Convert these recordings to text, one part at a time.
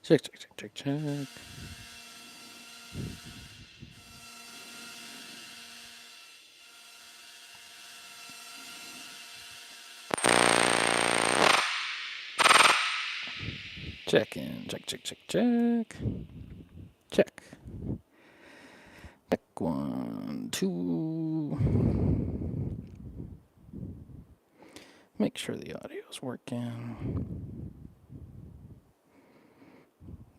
Check, check, check, check, check. Check in. Check, check, check, check. Check. Check 1, 2. Make sure the audio's working.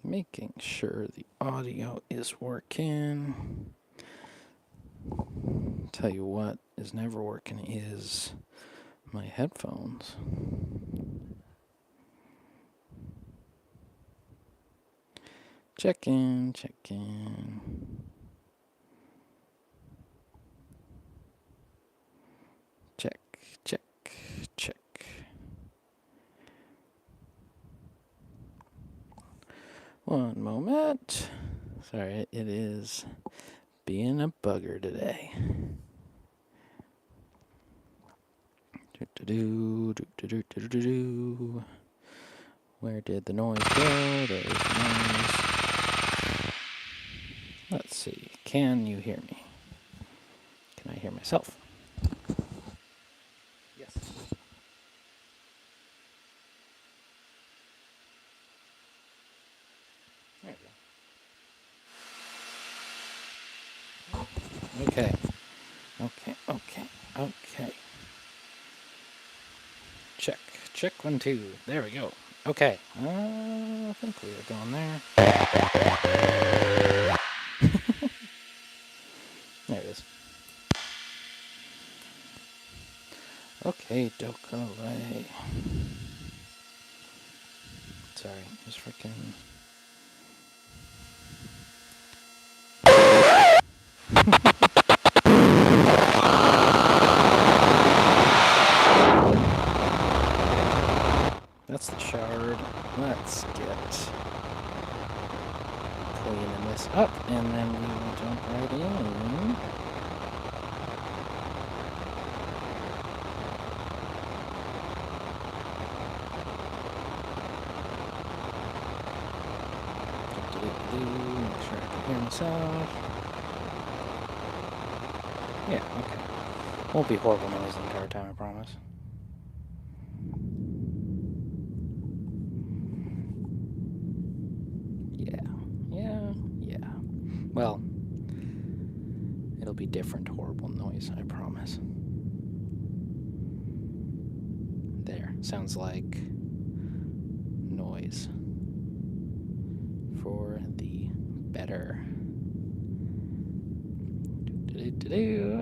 Making sure the audio is working. Tell you what is never working is my headphones. Check in, check in. Check, check, check. One moment. Sorry, it is being a bugger today. Where did the noise go? There's the noise. Let's see. Can you hear me? Can I hear myself? Yes. There we go. Okay. Okay, okay, okay. Check. Check 1, 2. There we go. Okay. I think we are going there. There it is. Okay, Dokalay. Sorry, just freaking. That's the shard. Let's get cleaning this up, and then we will jump right in. Make sure I can hear myself. Yeah, okay. Won't be horrible noise the entire time, I promise. Yeah. Well, it'll be different horrible noise, I promise. There, sounds like noise. For the better.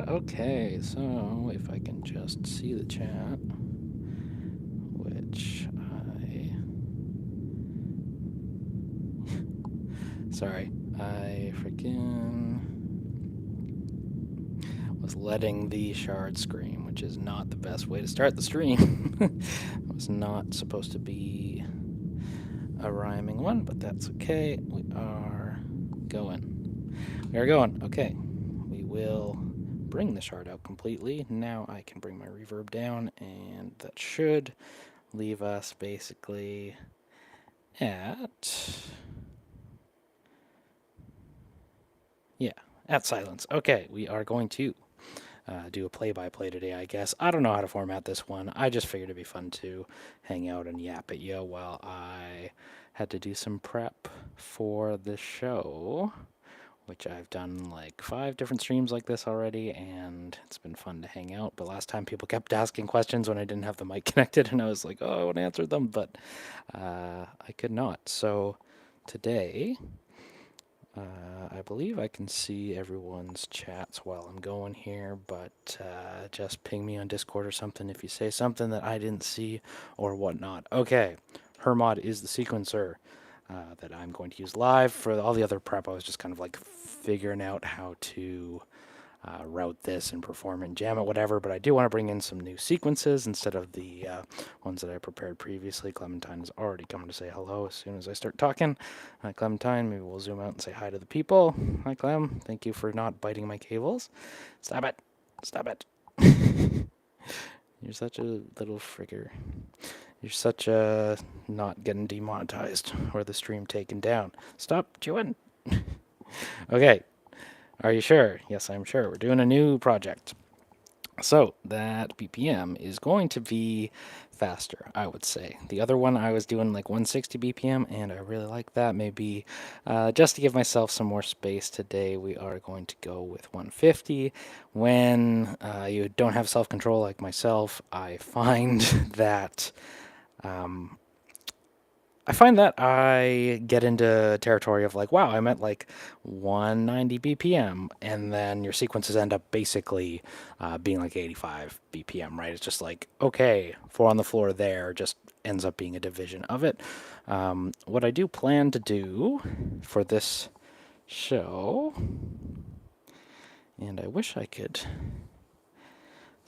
Okay, so if I can just see the chat, which sorry, I freaking was letting the shard scream, which is not the best way to start the stream. It was not supposed to be a rhyming one, but that's okay. We are going. Okay. We will bring the shard out completely. Now I can bring my reverb down, and that should leave us basically at... yeah, at silence. Okay, we are going to do a play-by-play today, I guess. I don't know how to format this one. I just figured it'd be fun to hang out and yap at you while I had to do some prep for the show, which I've done like 5 different streams like this already, and it's been fun to hang out. But last time people kept asking questions when I didn't have the mic connected, and I was like, oh, I want to answer them, but I could not. So today, I believe I can see everyone's chats while I'm going here, but just ping me on Discord or something if you say something that I didn't see or whatnot. Okay, Hermod is the sequencer that I'm going to use live. For all the other prep, I was just kind of like figuring out how to route this and perform it and jam it, whatever, but I do want to bring in some new sequences instead of the ones that I prepared previously. Clementine is already coming to say hello as soon as I start talking. Clementine, maybe we'll zoom out and say hi to the people. Hi, Clem. Thank you for not biting my cables. Stop it. Stop it. You're such a little frigger. You're such a not getting demonetized or the stream taken down. Stop chewing. Okay. Are you sure? Yes, I'm sure. We're doing a new project. So that BPM is going to be faster, I would say. The other one I was doing like 160 BPM, and I really like that. Maybe just to give myself some more space today, we are going to go with 150. When you don't have self-control like myself, I find that I get into territory of like, wow, I'm at like 190 BPM, and then your sequences end up basically being like 85 BPM, right? It's just like, okay, 4 on the floor there just ends up being a division of it. What I do plan to do for this show, and I wish I could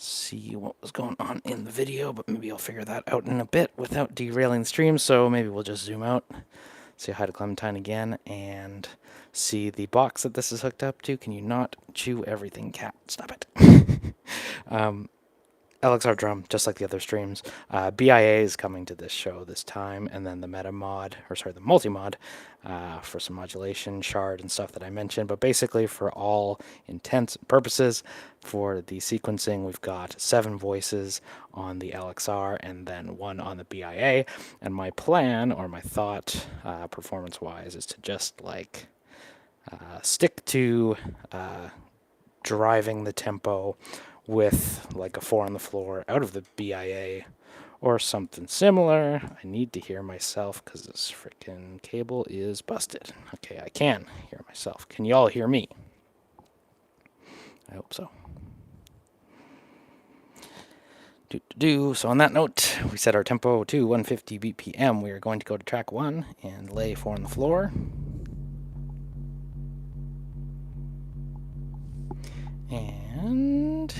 see what was going on in the video, but maybe I'll figure that out in a bit without derailing the stream, so maybe we'll just zoom out, say hi to Clementine again, and see the box that this is hooked up to. Can you not chew everything, cat? Stop it. LXR drum, just like the other streams. BIA is coming to this show this time, and then the meta mod, or sorry, the multi-mod, for some modulation, shard, and stuff that I mentioned. But basically, for all intents and purposes, for the sequencing, we've got 7 voices on the LXR and then 1 on the BIA. And my plan, or my thought, performance-wise, is to just like stick to driving the tempo with like a 4 on the floor out of the BIA or something similar. I need to hear myself because this freaking cable is busted. Okay, I can hear myself. Can y'all hear me? I hope so. So on that note, we set our tempo to 150 BPM. We are going to go to track 1 and lay 4 on the floor. And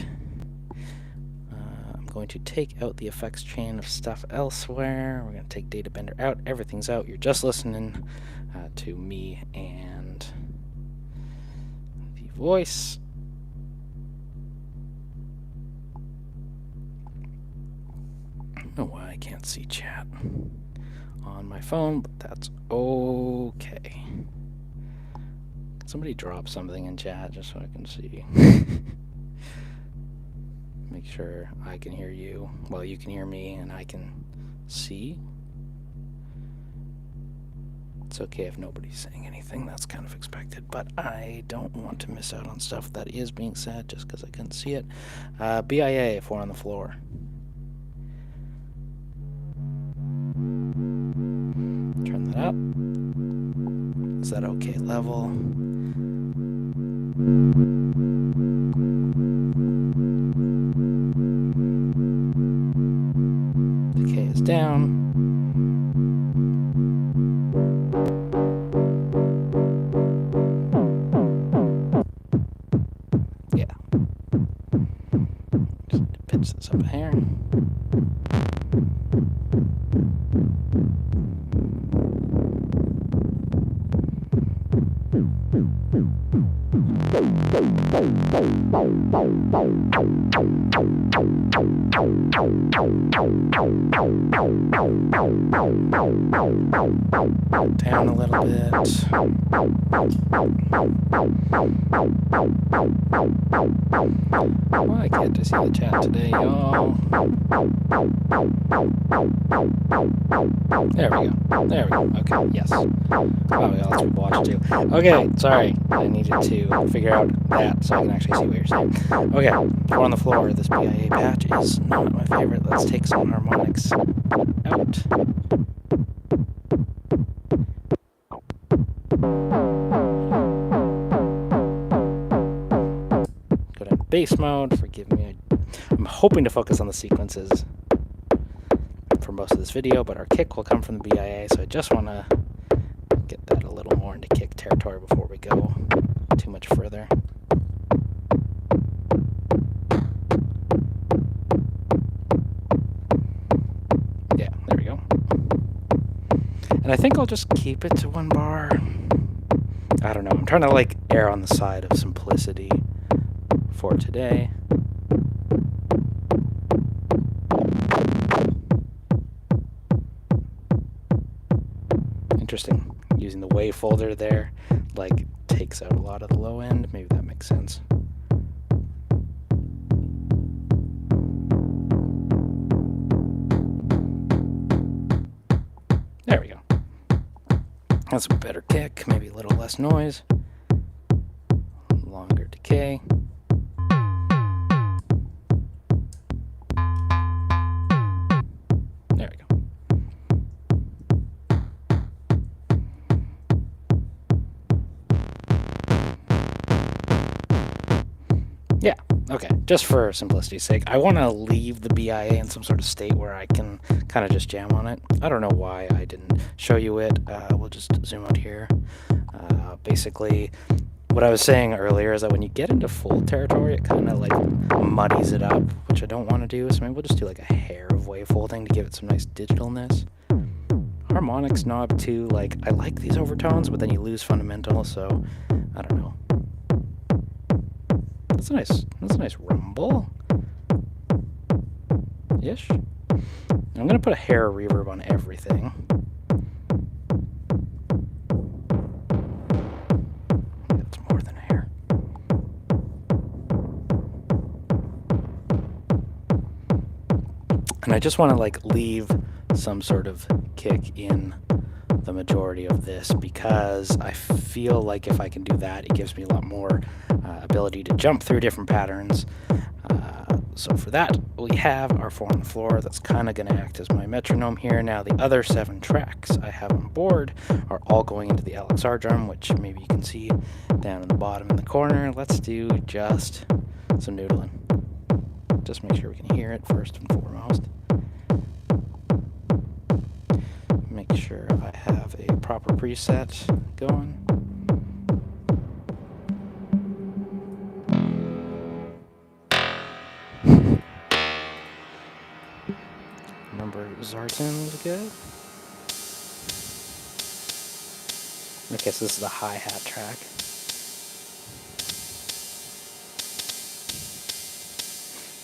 I'm going to take out the effects chain of stuff elsewhere. We're going to take data bender out. Everything's out. You're just listening to me and the voice. I don't know why I can't see chat on my phone, but that's okay. Somebody drop something in chat just so I can see. Make sure I can hear you. Well, you can hear me and I can see. It's okay if nobody's saying anything. That's kind of expected. But I don't want to miss out on stuff that is being said just because I couldn't see it. BIA, 4 on the floor. Turn that up. Is that okay level? Decay is down. Yeah. Just pitch this up here. Down a little bit. Why can't I see the chat today, y'all? There we go. There we go. Okay, yes. Oh, we also watched too. Okay, sorry. I needed to figure out that so I can actually see what you're saying. Okay, 4 on the floor. This BIA patch is not my favorite. Let's take some harmonics out. Go down to bass mode. Forgive me. I'm hoping to focus on the sequences for most of this video, but our kick will come from the BIA, so I just want to get that a little more into kick territory before we go too much further. Yeah, there we go. And I think I'll just keep it to 1 bar. I don't know. I'm trying to like err on the side of simplicity for today. interesting. Using the wave folder there, like, takes out a lot of the low end. Maybe that makes sense. There we go. That's a better kick, maybe a little less noise. Longer decay. There we go. Yeah, okay, just for simplicity's sake, I want to leave the BIA in some sort of state where I can kind of just jam on it. I don't know why I didn't show you it. We'll just zoom out here. Basically, what I was saying earlier is that when you get into full territory, it kind of like muddies it up, which I don't want to do. So maybe we'll just do like a hair of wave folding to give it some nice digitalness. Harmonics knob too, like I like these overtones, but then you lose fundamental, so I don't know. That's a nice rumble. Ish. I'm gonna put a hair of reverb on everything. That's more than a hair. And I just want to like leave some sort of kick in the majority of this because I feel like if I can do that, it gives me a lot more ability to jump through different patterns. So for that, we have our 4 on the floor. That's kind of going to act as my metronome here. Now the other 7 tracks I have on board are all going into the LXR drum, which maybe you can see down in the bottom in the corner. Let's do just some noodling. Just make sure we can hear it first and foremost. Make sure I have a proper preset going. Remember, Zartan was good. Okay, so this is the hi-hat track.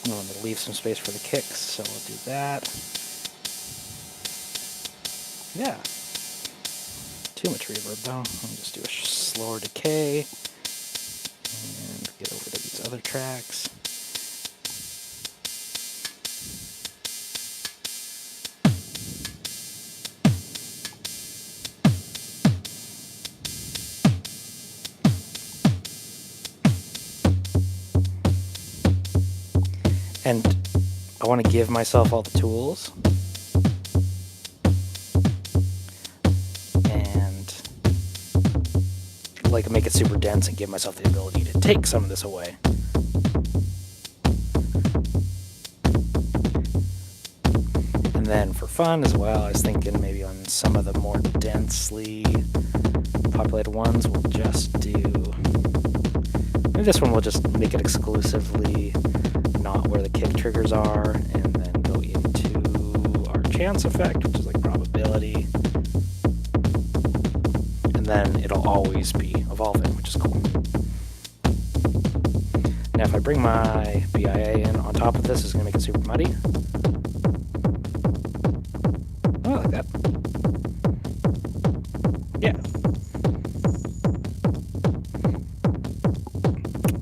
I want to leave some space for the kicks, so we'll do that. Yeah. Too much reverb though. I'll just do a slower decay. And get over to these other tracks. And I want to give myself all the tools. And like make it super dense and give myself the ability to take some of this away. And then for fun as well, I was thinking maybe on some of the more densely populated ones, we'll just do... Maybe this one we'll just make it exclusively not where the kick triggers are, and then go into our chance effect, which is like probability. And then it'll always be evolving, which is cool. Now if I bring my BIA in on top of this, it's going to make it super muddy. Oh, I like that. Yeah.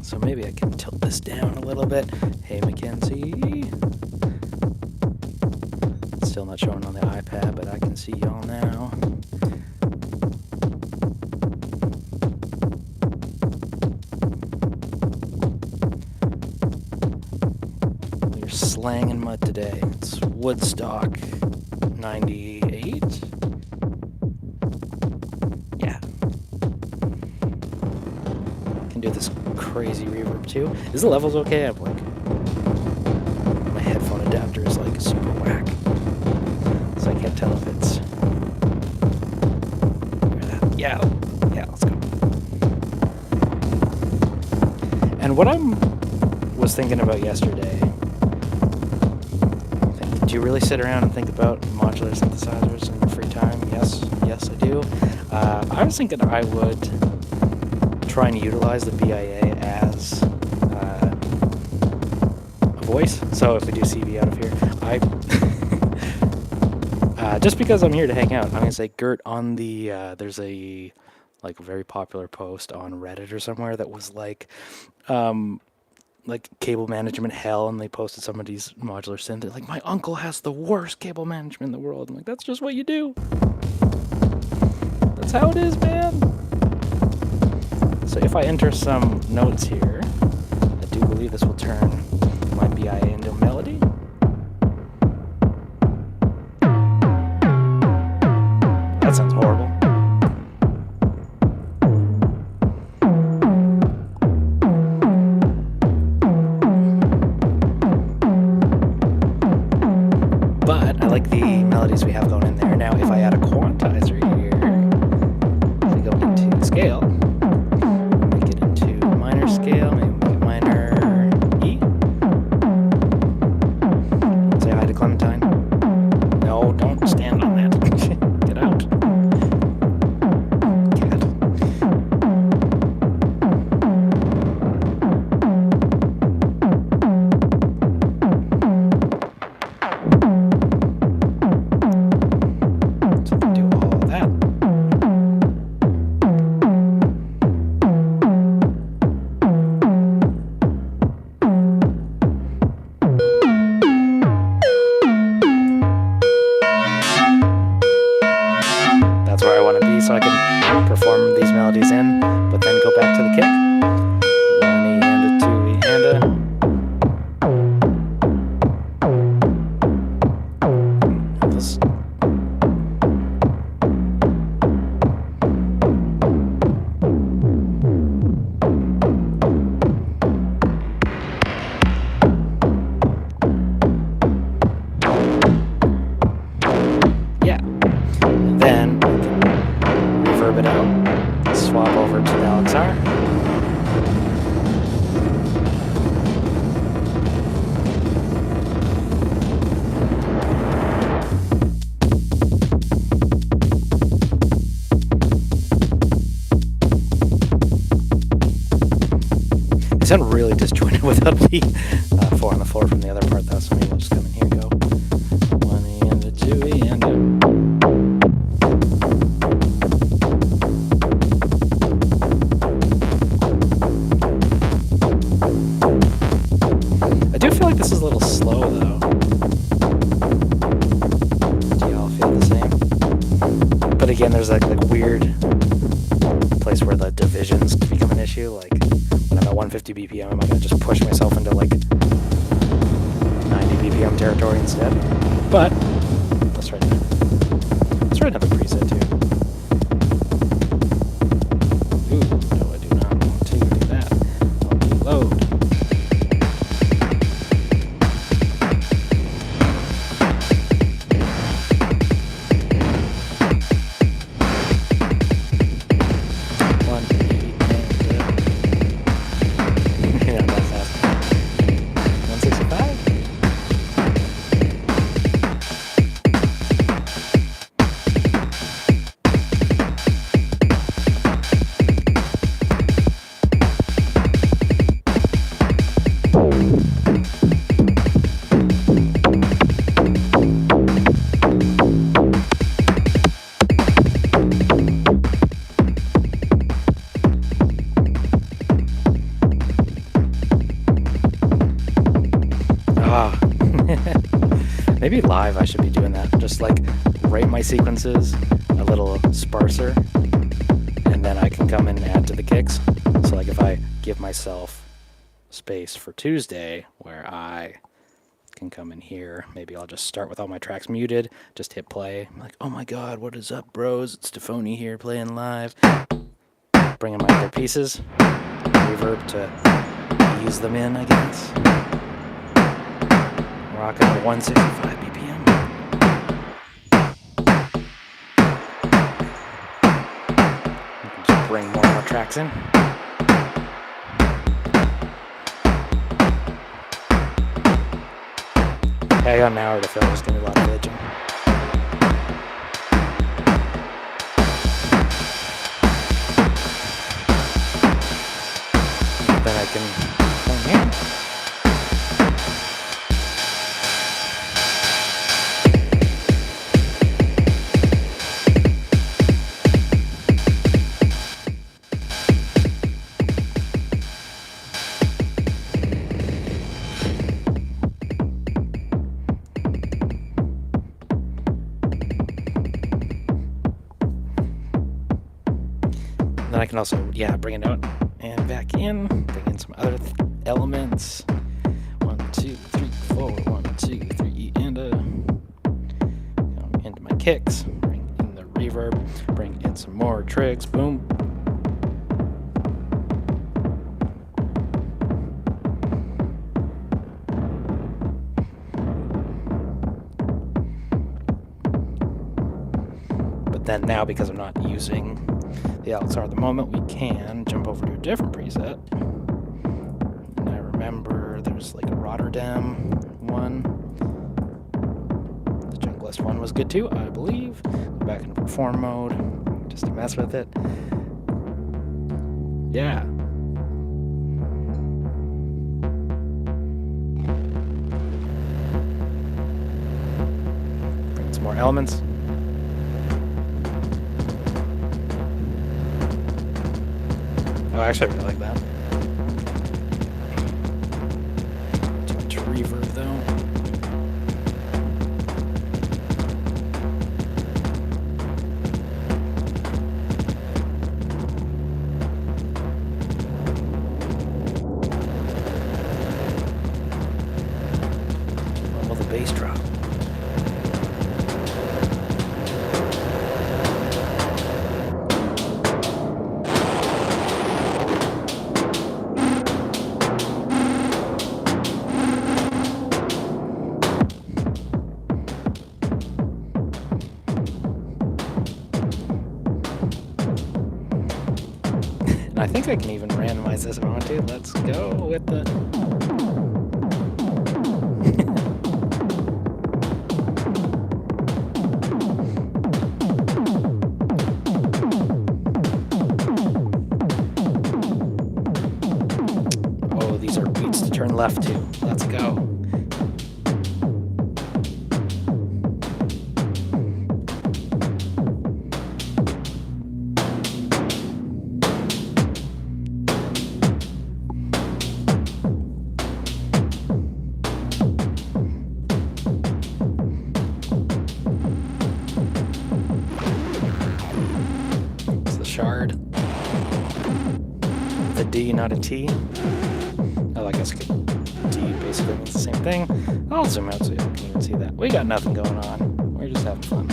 So maybe I can tilt this down a little bit. Hey, Mackenzie. It's still not showing on the iPad, but I can see y'all now. You're slanging mud today. It's Woodstock 98. Yeah. Can do this crazy reverb too. Is the levels okay? I'm like, my headphone adapter is like super whack, so I can't tell if it's. Yeah, let's go. And what I was thinking about yesterday. Do you really sit around and think about modular synthesizers in your free time? Yes, I do. I was thinking I would try and utilize the BIA as a voice. So if we do CV out of here, Just because I'm here to hang out, I'm gonna say Gert on the. There's a like very popular post on Reddit or somewhere that was like cable management hell, and they posted somebody's modular synth. They're like, my uncle has the worst cable management in the world. I'm like, that's just what you do. That's how it is, man. So if I enter some notes here, I do believe this will turn my BIA into a melody. That sounds horrible. But I like the melodies we have going in there. Now, if I add a quantizer here, if we go into scale, make it into minor scale, maybe make it minor E. Say hi to Clementine. No, don't stand on that. Get out. Cat. So we do all that. That's where I want to be, so I can perform these melodies in, but then go back to the kick. 1 E and a 2 E and a. This. Yeah. And then I can reverb it out, swap over to the LXR. They sound really disjointed without the 4 on the floor from the other part, though, so maybe we'll just come in here and go 1 E and a 2 E and a. I do feel like this is a little slow, though. Do y'all feel the same? But again, there's like weird place where the divisions become an issue. Like when I'm at 150 BPM, am I going to just push myself into like 90 BPM territory instead? But let's try that. Let's try another preset too. Ooh, no, I do not want to do that. I'll reload. Yeah, that's fast. 165? Maybe live I should be doing that. Just like write my sequences a little sparser, and then I can come in and add to the kicks. So like if I give myself space for Tuesday where I can come in here, maybe I'll just start with all my tracks muted, just hit play. I'm like, oh my god, what is up, bros? It's Stefoni here playing live. Bring in my other pieces, reverb to ease them in, I guess. Rocking at 165 BPM. You can just bring more tracks in. Okay, I got an hour to fill. There's going to be a lot of glitching. Then I can come here. then I can also, yeah, bring it out and back in, bring in some other elements. 1, 2, 3, 4, 1, 2, 3, and into my kicks, bring in the reverb, bring in some more trigs, boom. But then now, because I'm not using the LXR at the moment, we can jump over to a different preset. And I remember there's like a Rotterdam one. The Junglist one was good too, I believe. Go back into perform mode just to mess with it. Yeah. Bring some more elements. Oh, actually, I really like that. Too much reverb, though. When will the bass drop? I think I can even randomize this if I want to. Let's go with the... Oh, these are beats to turn left to. Let's go. Shard. The D, not a T. Oh, I guess D basically means the same thing. I'll zoom out so you can even see that. We got nothing going on. We're just having fun.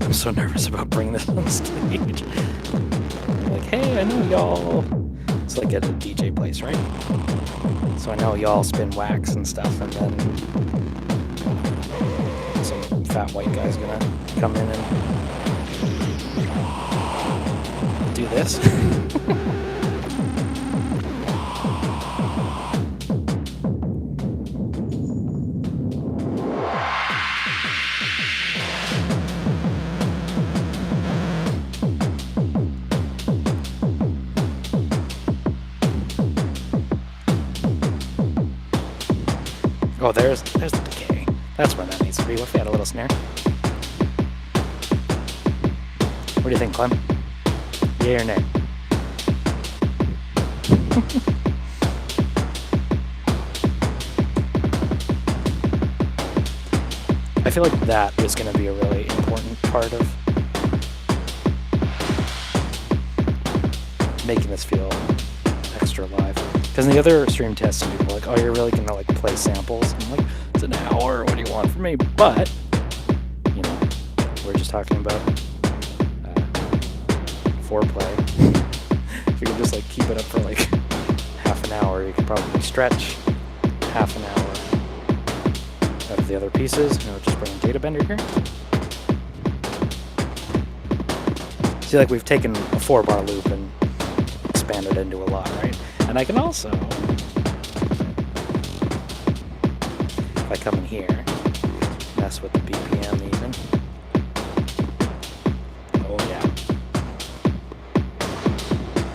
I'm so nervous about bringing this on stage. I'm like, hey, I know y'all. It's like at a DJ place, right? So I know y'all spin wax and stuff, and then some fat white guy's gonna come in and do this. Oh, there's the decay. That's where that needs to be. What if we had a little snare? What do you think, Clem? Yay or nay? I feel like that is going to be a really important part of making this feel extra live. Because in the other stream tests, people are like, oh, you're really going to like play samples? And I'm like, it's an hour, what do you want from me? But, you know, we're just talking about foreplay. If you could just like keep it up for like half an hour, you could probably stretch half an hour out of the other pieces. And we'll just bring in Data Bender here. See, like we've taken a 4-bar loop and expanded into a lot, right? And I can also, if I come in here, mess with the BPM even. Oh yeah.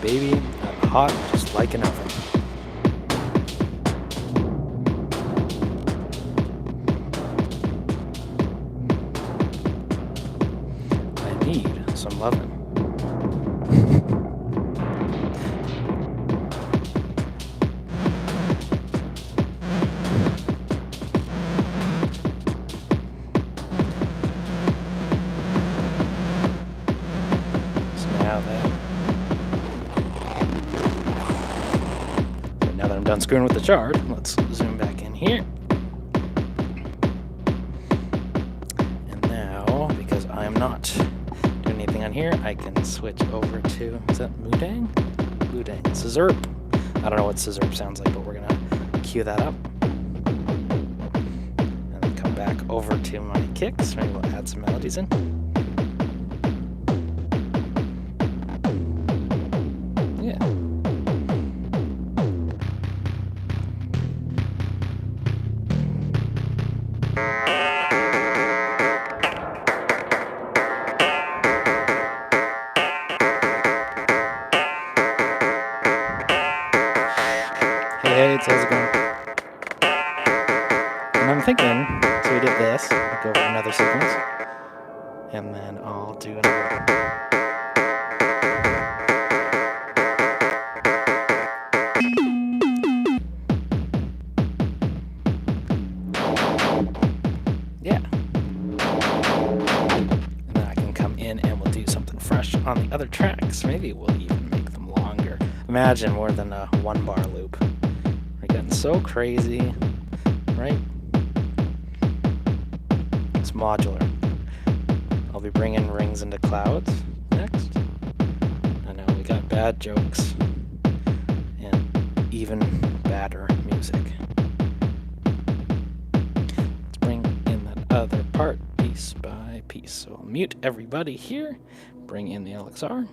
Baby, I'm hot just like an oven. I need some lovin'. screwing with the chart. Let's zoom back in here. And now, because I am not doing anything on here, I can switch over to, is that Mudang? Mudang. Scissorp. I don't know what Scissorp sounds like, but we're going to cue that up. And then come back over to my kicks. Maybe we'll add some melodies in. Yeah. Hey, how's it going? And I'm thinking, so we did this, I'll go over another sequence, and then I'll do another. Yeah. And then I can come in and we'll do something fresh on the other tracks. Maybe we'll even make them longer. Imagine more than a 1-bar loop. We're getting so crazy, right? It's modular. I'll be bringing rings into clouds next. I know we got bad jokes and even badder music. Let's bring in that other part piece by piece. So I'll mute everybody here, bring in the LXR.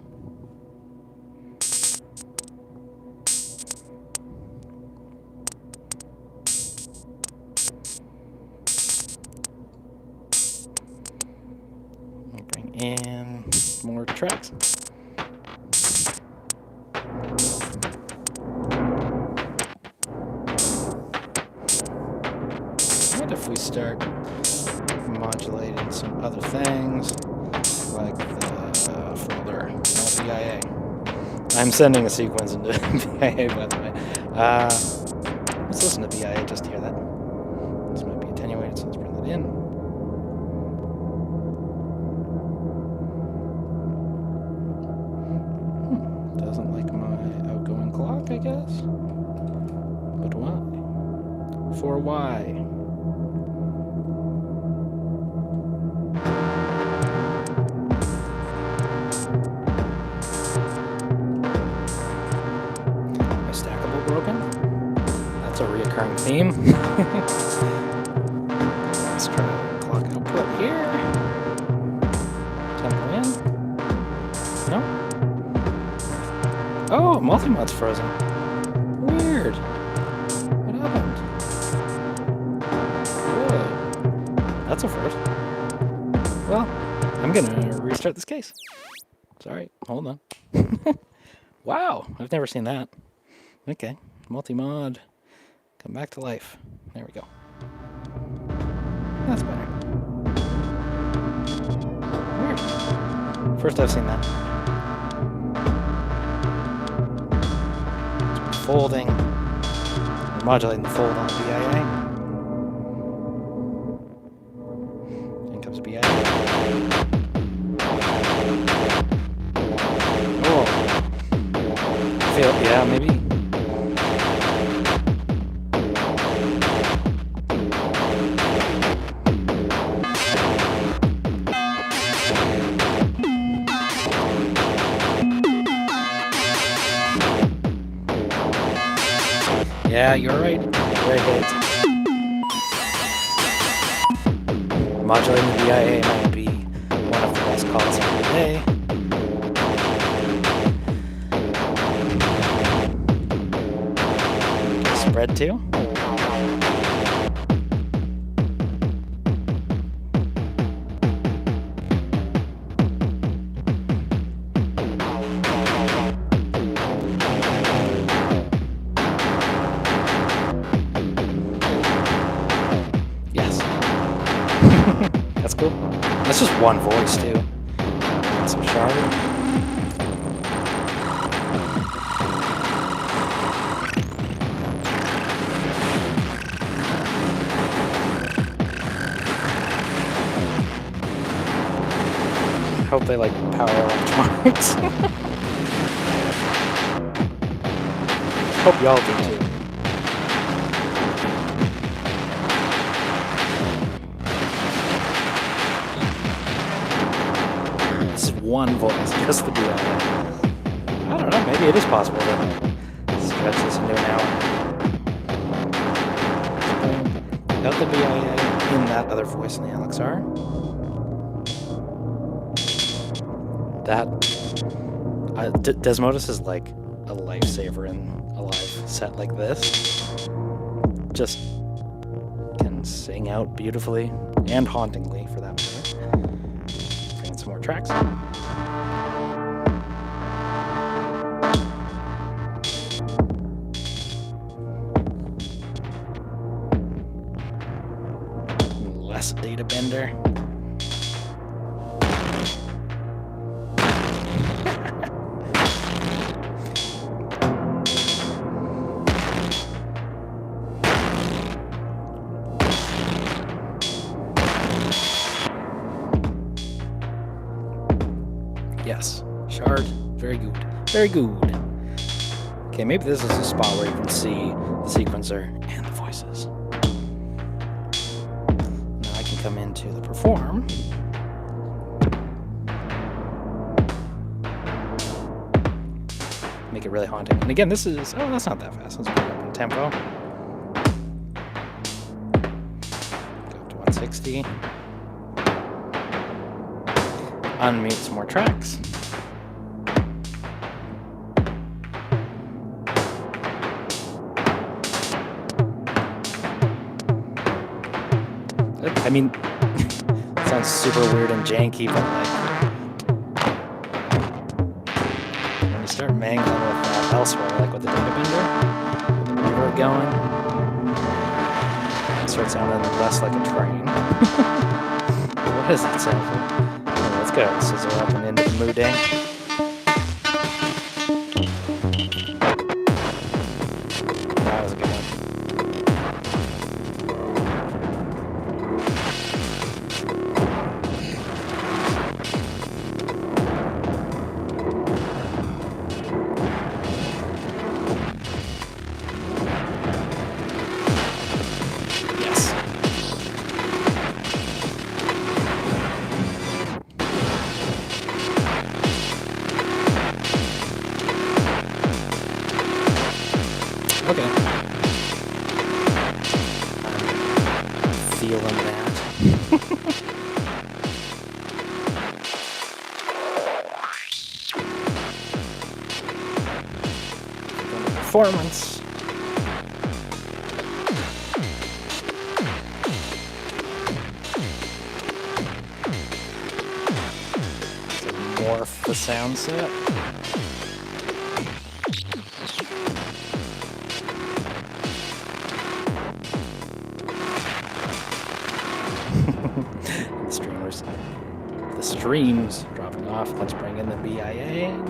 And more tracks. What if we start modulating some other things, like the folder BIA? I'm sending a sequence into BIA, by the way. Let's listen to BIA just to hear that. This might be attenuated, so let's bring that in. Doesn't like my outgoing clock, I guess. But why? For why? My stackable broken? That's a reoccurring theme. Let's try clock output here. Tempo in. No? Oh, multi-mod's frozen. Weird. What happened? Whoa. That's a first. Well, I'm gonna restart this case. Sorry, hold on. Wow, I've never seen that. Okay, multi-mod. Come back to life. There we go. That's better. Weird. First I've seen that. Folding, we're modulating the fold on the BIA. In comes BIA. Oh, feel, yeah, maybe. Yeah, you're right. Very good. Modulating the BIA might be one of the best calls of the day. Spread too. That's cool. That's just one voice too. And some sharding. I hope they like power electronics. Hope y'all do too. one voice, just the BIA. I don't know, maybe it is possible to stretch this into an hour. Without the BIA in that other voice in the LXR. That Desmodus is like a lifesaver in a live set like this. Just can sing out beautifully and hauntingly for that matter. Bring in some more tracks. Less data bender. Yes, shard, very good, very good. Okay, maybe this is a spot where you can see the sequencer and the voices. Now I can come into the perform. Make it really haunting. And again, this is, oh, that's not that fast. Let's bring it up in tempo. Go up to 160. Unmute some more tracks. I mean, it sounds super weird and janky, but like, when you start mangling with that elsewhere, like with the data bender, with the reverb going, it starts sounding less like a train. What does that sound like? Let's go. Sizzle up and into the mood day. That was a good one. Okay. I'm feeling that. Performance. So morph the sound set. The streams dropping off. Let's bring in the BIA again.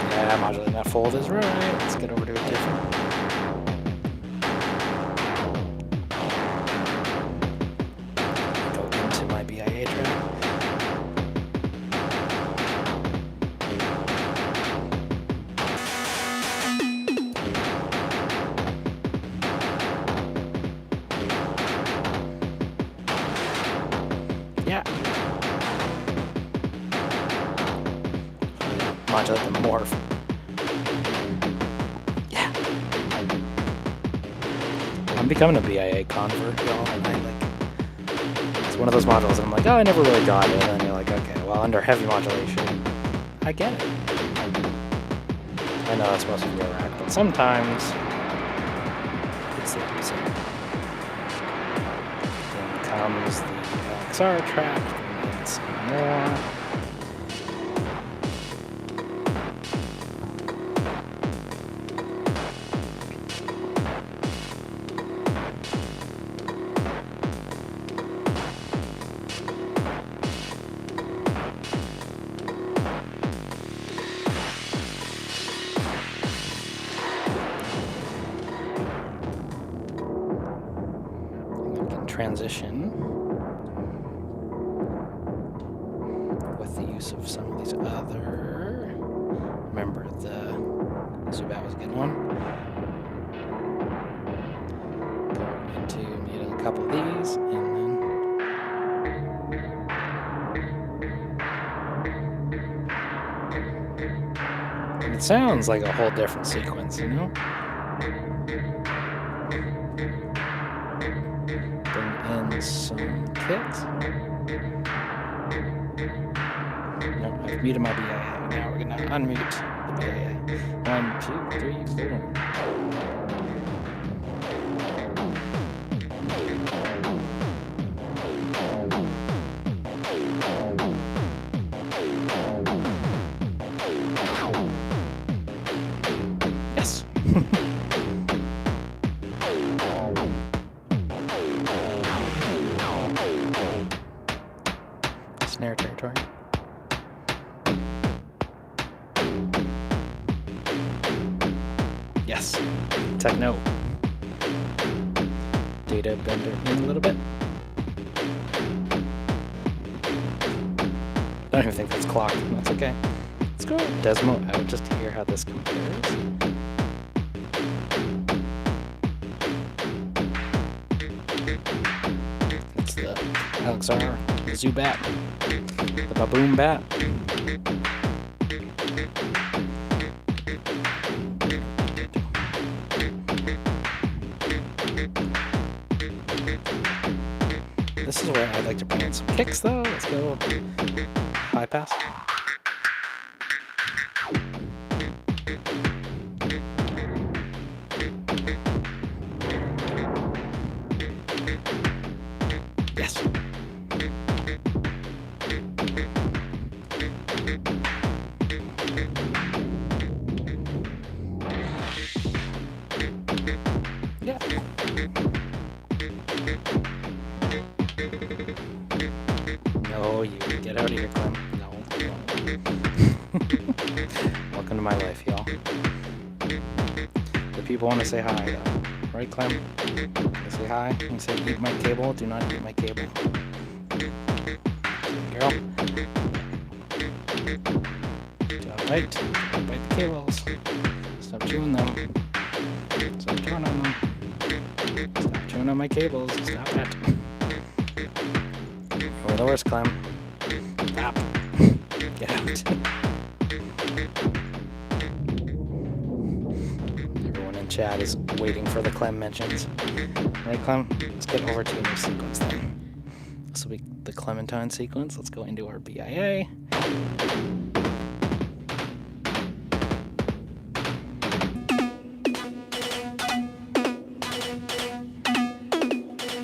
Yeah, modulating that fold is right. Let's get over to a different. Go into my BIA track. Yeah. Modulate the morph. Yeah. I'm becoming a BIA convert, y'all, and it's one of those modules and I'm like, oh, I never really got it. And you're like, okay, well, under heavy modulation, I get it. I know it's supposed to be a rack, but sometimes it's the opposite. Then comes the XR track, and some more. Transition with the use of some of these other... Remember, the Zubat was a good one. Go into muting a couple of these, and then... And it sounds like a whole different sequence, you know? Bring in some kits. Nope, I've muted my BIA. Now we're gonna unmute the BIA. 1, 2, 3, 4. Yes. Snare territory. Yes. Techno. Data bender in a little bit. I don't even think that's clocked. That's okay. Let's go Desmo out just to hear how this compares. That's the Alexar, the Zubat, the Baboom Bat. This is where I'd like to bring in some kicks though. Let's go high pass. Yes. Yeah. No, you get out of here, Clem. No. Welcome to my life, y'all. The people want to say hi, though. Right, Clem? They say hi. You say eat my cable. Do not eat my cable. Girl. Alright. Don't bite the cables. Stop chewing them. Stop chewing on them. Stop chewing on my cables. Stop that. You're the worst, Clem. Stop. Get out. Everyone in chat is waiting for the Clem mentions. Right, Clem? Let's get over to a new sequence then. This will be the Clementine sequence. Let's go into our BIA.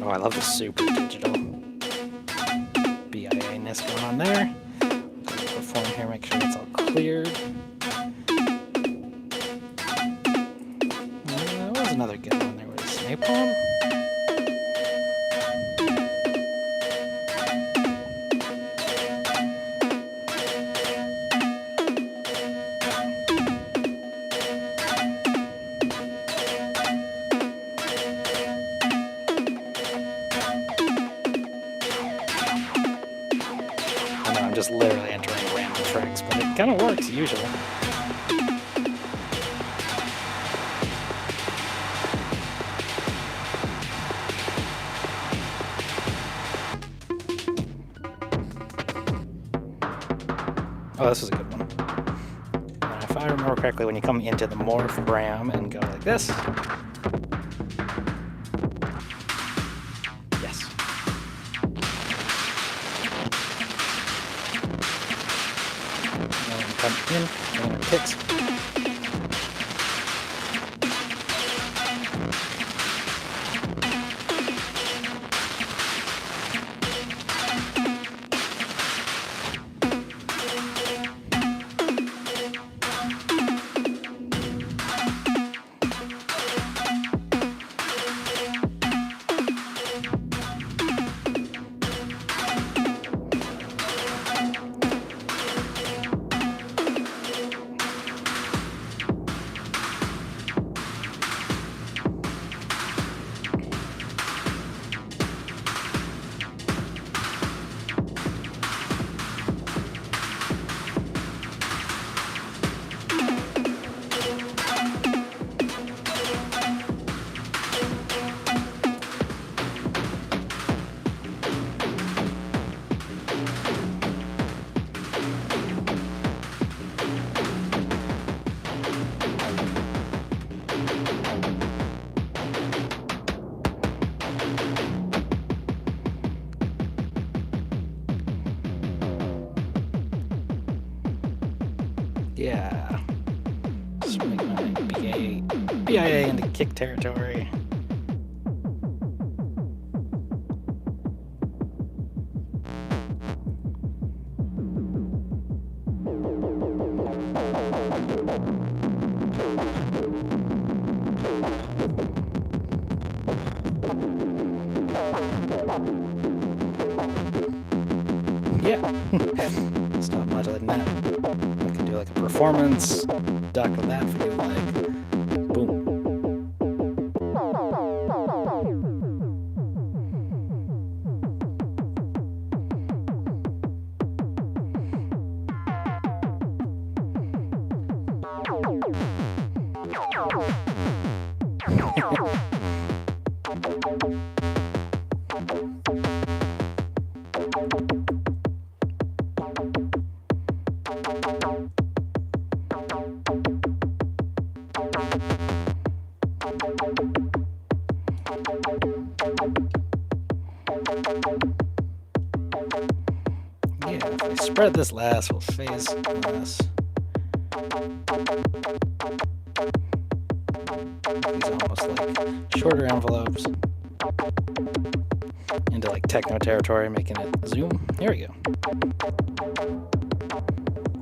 Oh, I love the super digital BIA-ness going on there. Perform here, make sure it's all cleared. That was another good one there with Napalm. Just literally entering random tracks, but it kind of works usually. Oh, this is a good one. If I remember correctly, when you come into the morph bram and go like this. Come in, and picks. Yeah. Just make my BIA into kick territory. Yeah. Stop modulating that. I can do like a performance, duck of that for like boom. Yeah, if I spread this less, we'll phase less. These almost like shorter envelopes into like techno territory, making it zoom. Here we go.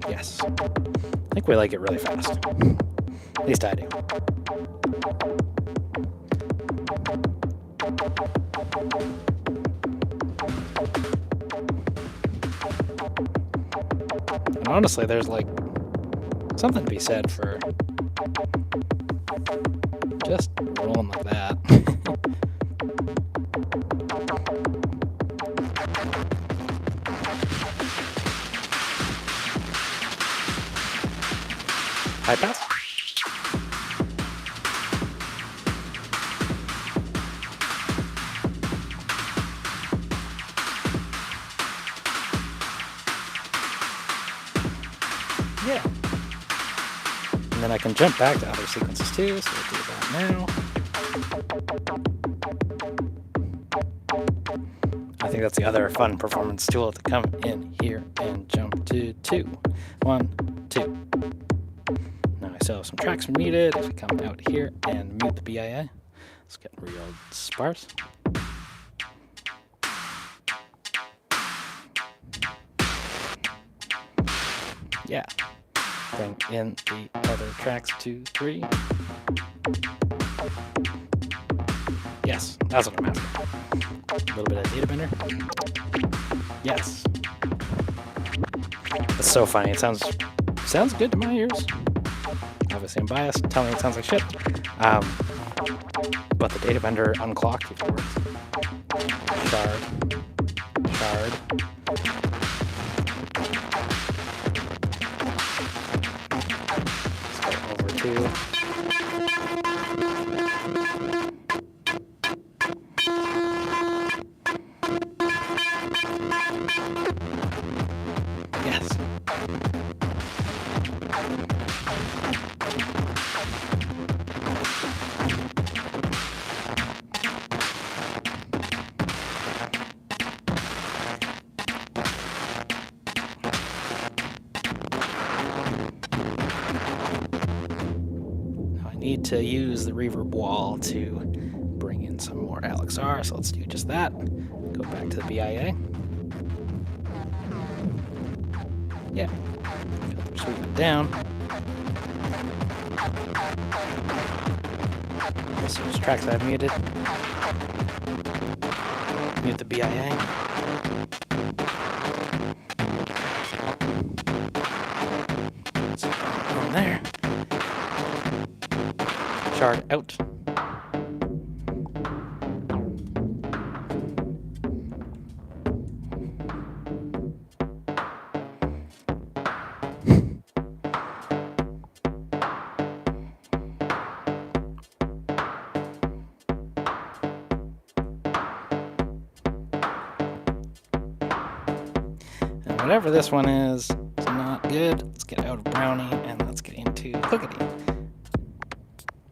Yes. I think we like it really fast. At least I do. And honestly, there's like something to be said for just rolling like that. High pass. Yeah. And then I can jump back to other sequences too, so we'll do that now. I think that's the other fun performance tool, to come in here and jump to 2. 1, 2. Now I still have some tracks muted. If we come out here and mute the BIA, let's get real sparse. Yeah. Bring in the other tracks, 2, 3. Yes, that's what I'm after. A little bit of data bender. Yes. That's so funny. It sounds good to my ears. Obviously I'm biased. Tell me it sounds like shit. But the data bender unclocked if it works. Shard. Let's go over to yes. Now I need to use the reverb wall to bring in some more LXR, so let's do just that. Go back to the BIA. Yeah. Sweep it down. So those tracks I've muted. Mute the BIA. So on there. Shard out. Whatever this one is not good. Let's get out of Brownie and let's get into Clickety.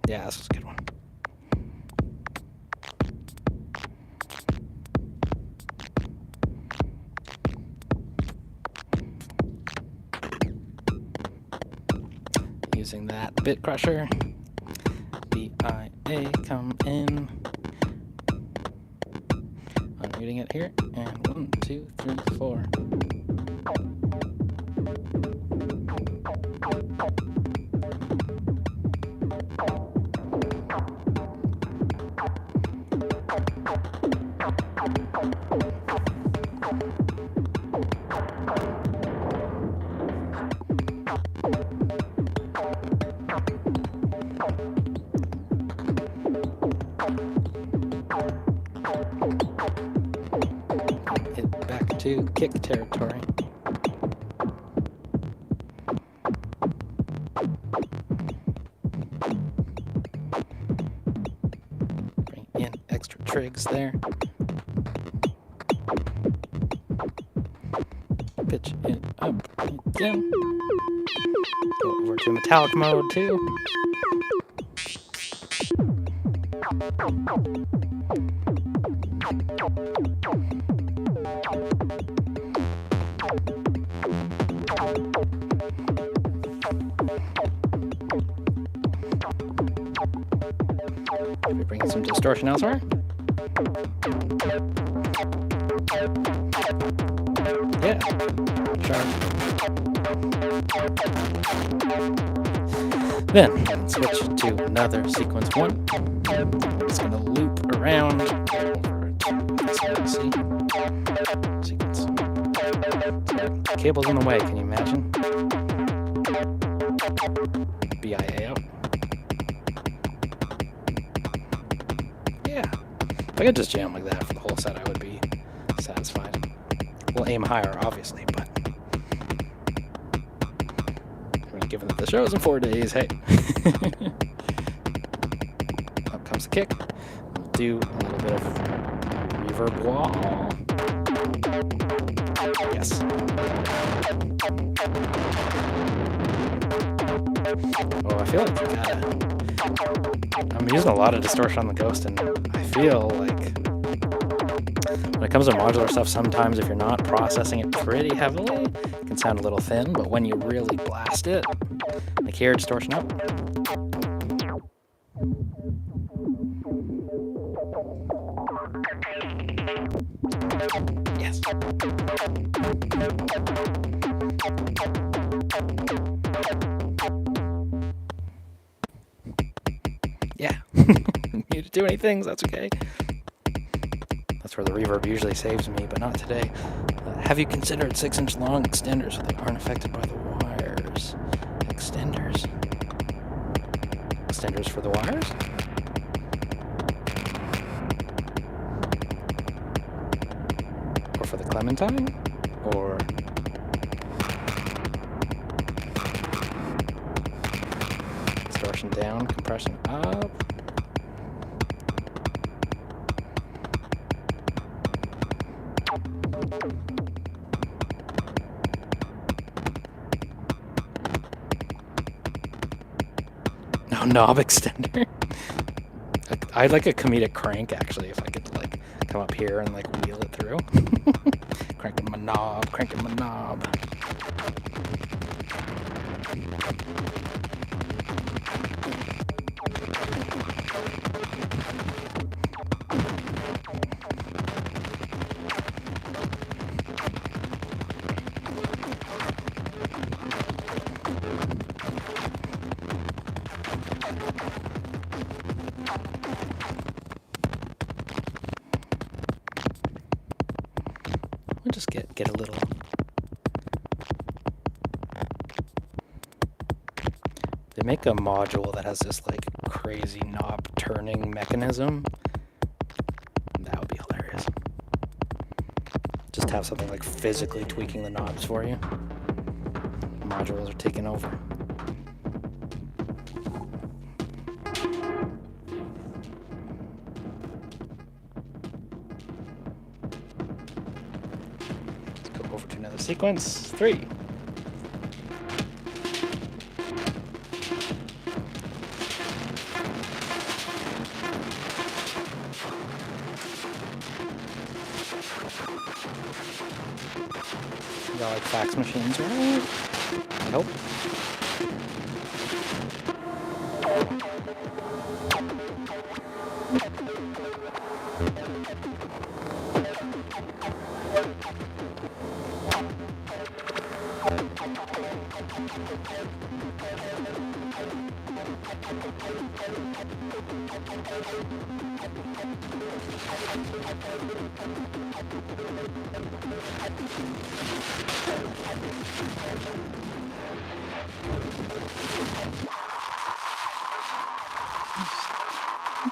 Yeah, this was a good one. using that bit crusher. BIA, come in. Unmuting it here, and 1, 2, 3, 4. Get back to kick territory. Bring in extra trigs there. Pitch it up and down. Go over to metallic mode too. Maybe bring in some distortion elsewhere. Yeah, sharp. Then switch to another sequence 1. It's going to loop around over to sequence. Cable's in the way, can you imagine? BIA out. Yeah. If I could just jam like that for the whole set, I would be satisfied. We'll aim higher, obviously, but given that the show is in 4 days, hey. Up comes the kick. We'll do a little bit of reverb wall. Yes. Oh, I feel like you gotta... I'm using a lot of distortion on the Ghost, and I feel like when it comes to modular stuff, sometimes if you're not processing it pretty heavily, it can sound a little thin, but when you really blast it, like here, distortion up. Yes. Yeah. Need to do any things, that's okay. That's where the reverb usually saves me, but not today. Have you considered 6-inch long extenders so they aren't affected by the wires? Extenders? Extenders for the wires? Or for the Clementine? Or... distortion down, compression up? No, knob extender. I'd like a comedic crank, actually, if I could, like, come up here and, like, wheel it through. Cranking my knob, cranking my knob. We'll just get a little... They make a module that has this, like, crazy knob turning mechanism. That would be hilarious. Just have something, like, physically tweaking the knobs for you. Modules are taking over. Over to another sequence. 3. You got like fax machines, right? I hope.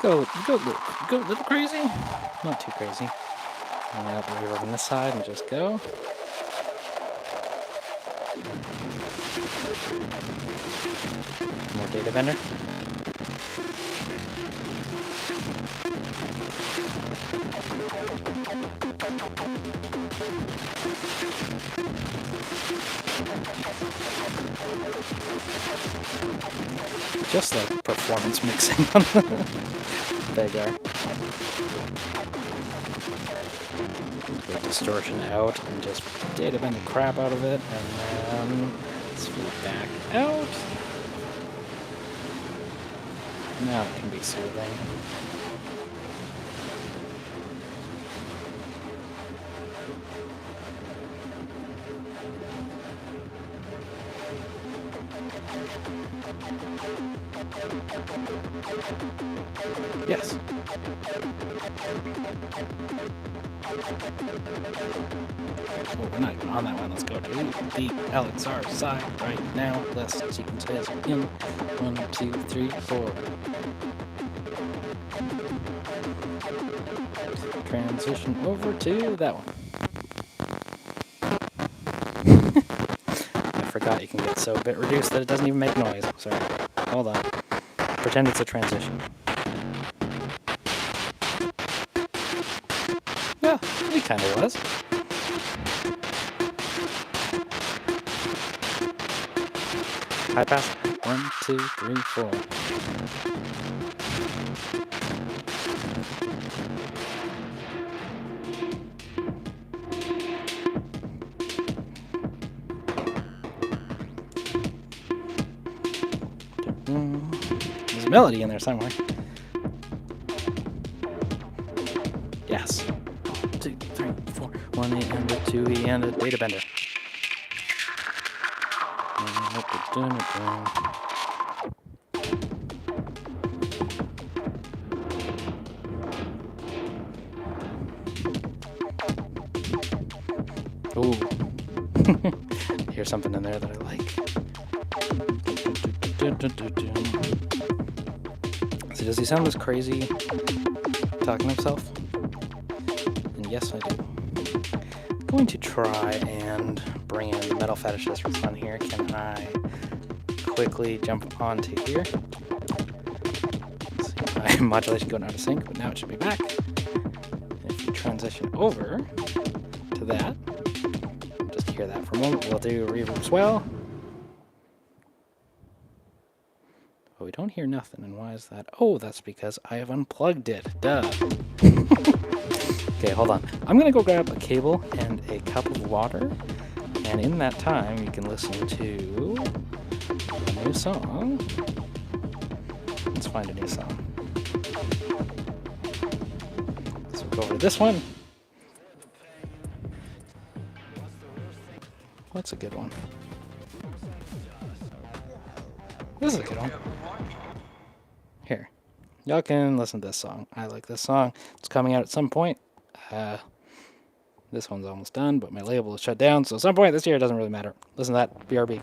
Go a little crazy. Not too crazy. And then I'll reverb on this side and just go. More data bender. Just like performance mixing on the Vegar. Get distortion out and just data bend the crap out of it, and then let's feed back out. Now it can be soothing. Yes. Oh, we're not even on that one. Let's go to the LXR side right now. Let's sequence is in 1, 2, 3, 4. Transition over to that one. I forgot you can get so bit reduced that it doesn't even make noise. Sorry. Hold on. Pretend it's a transition. Yeah, it kind of was. High pass. 1, 2, 3, 4. There's a melody in there somewhere. Yes. 2, 3, 4. 1 E and a 2 E and a data bender. Ooh. Here's something in there that I like. So does he sound this crazy talking to himself? And yes, I do. I'm going to try and bring in the metal fetishist for fun here. Can I quickly jump onto here? Let's see, my modulation going out of sync, but now it should be back. If you transition over to that, just hear that for a moment. We'll do reverb as well. But we don't hear nothing, and why is that? Oh, that's because I have unplugged it. Duh. Okay, hold on. I'm gonna go grab a cable and a cup of water, and in that time, you can listen to a new song. Let's find a new song. So we'll go over to this one. What's a good one? This is a good one. Here. Y'all can listen to this song. I like this song. It's coming out at some point. This one's almost done, but my label is shut down, so at some point this year it doesn't really matter. Listen to that. BRB.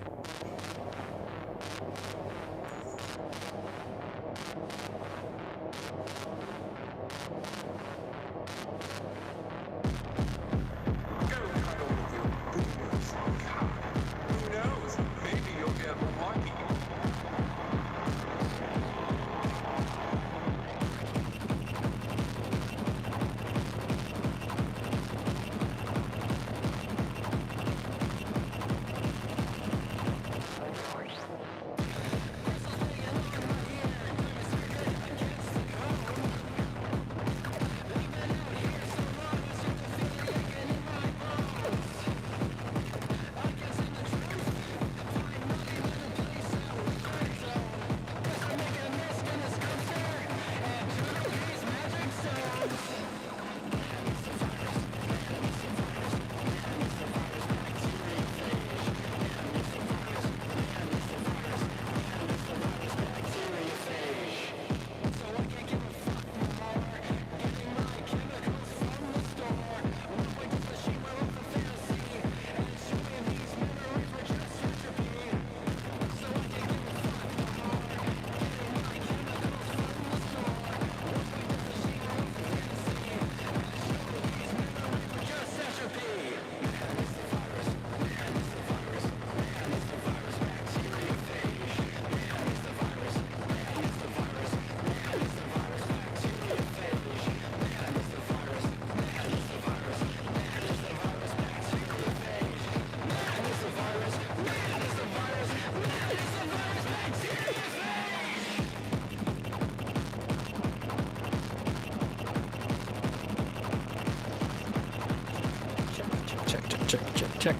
check, check, check.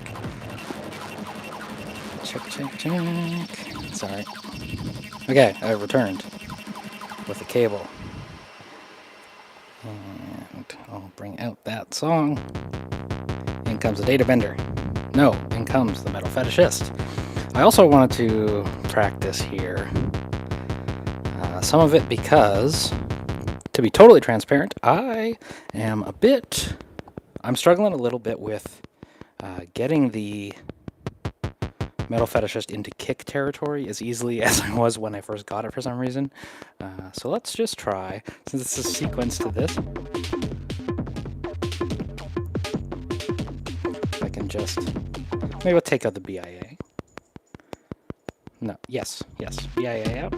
Check, check, check. Sorry. Okay, I returned with the cable. And I'll bring out that song. In comes the data bender. No, in comes the metal fetishist. I also wanted to practice here. Some of it because, to be totally transparent, I'm struggling a little bit with getting the metal fetishist into kick territory as easily as I was when I first got it for some reason. So let's just try, since it's a sequence to this. I can just, maybe we'll take out the BIA. No, yes, BIA out.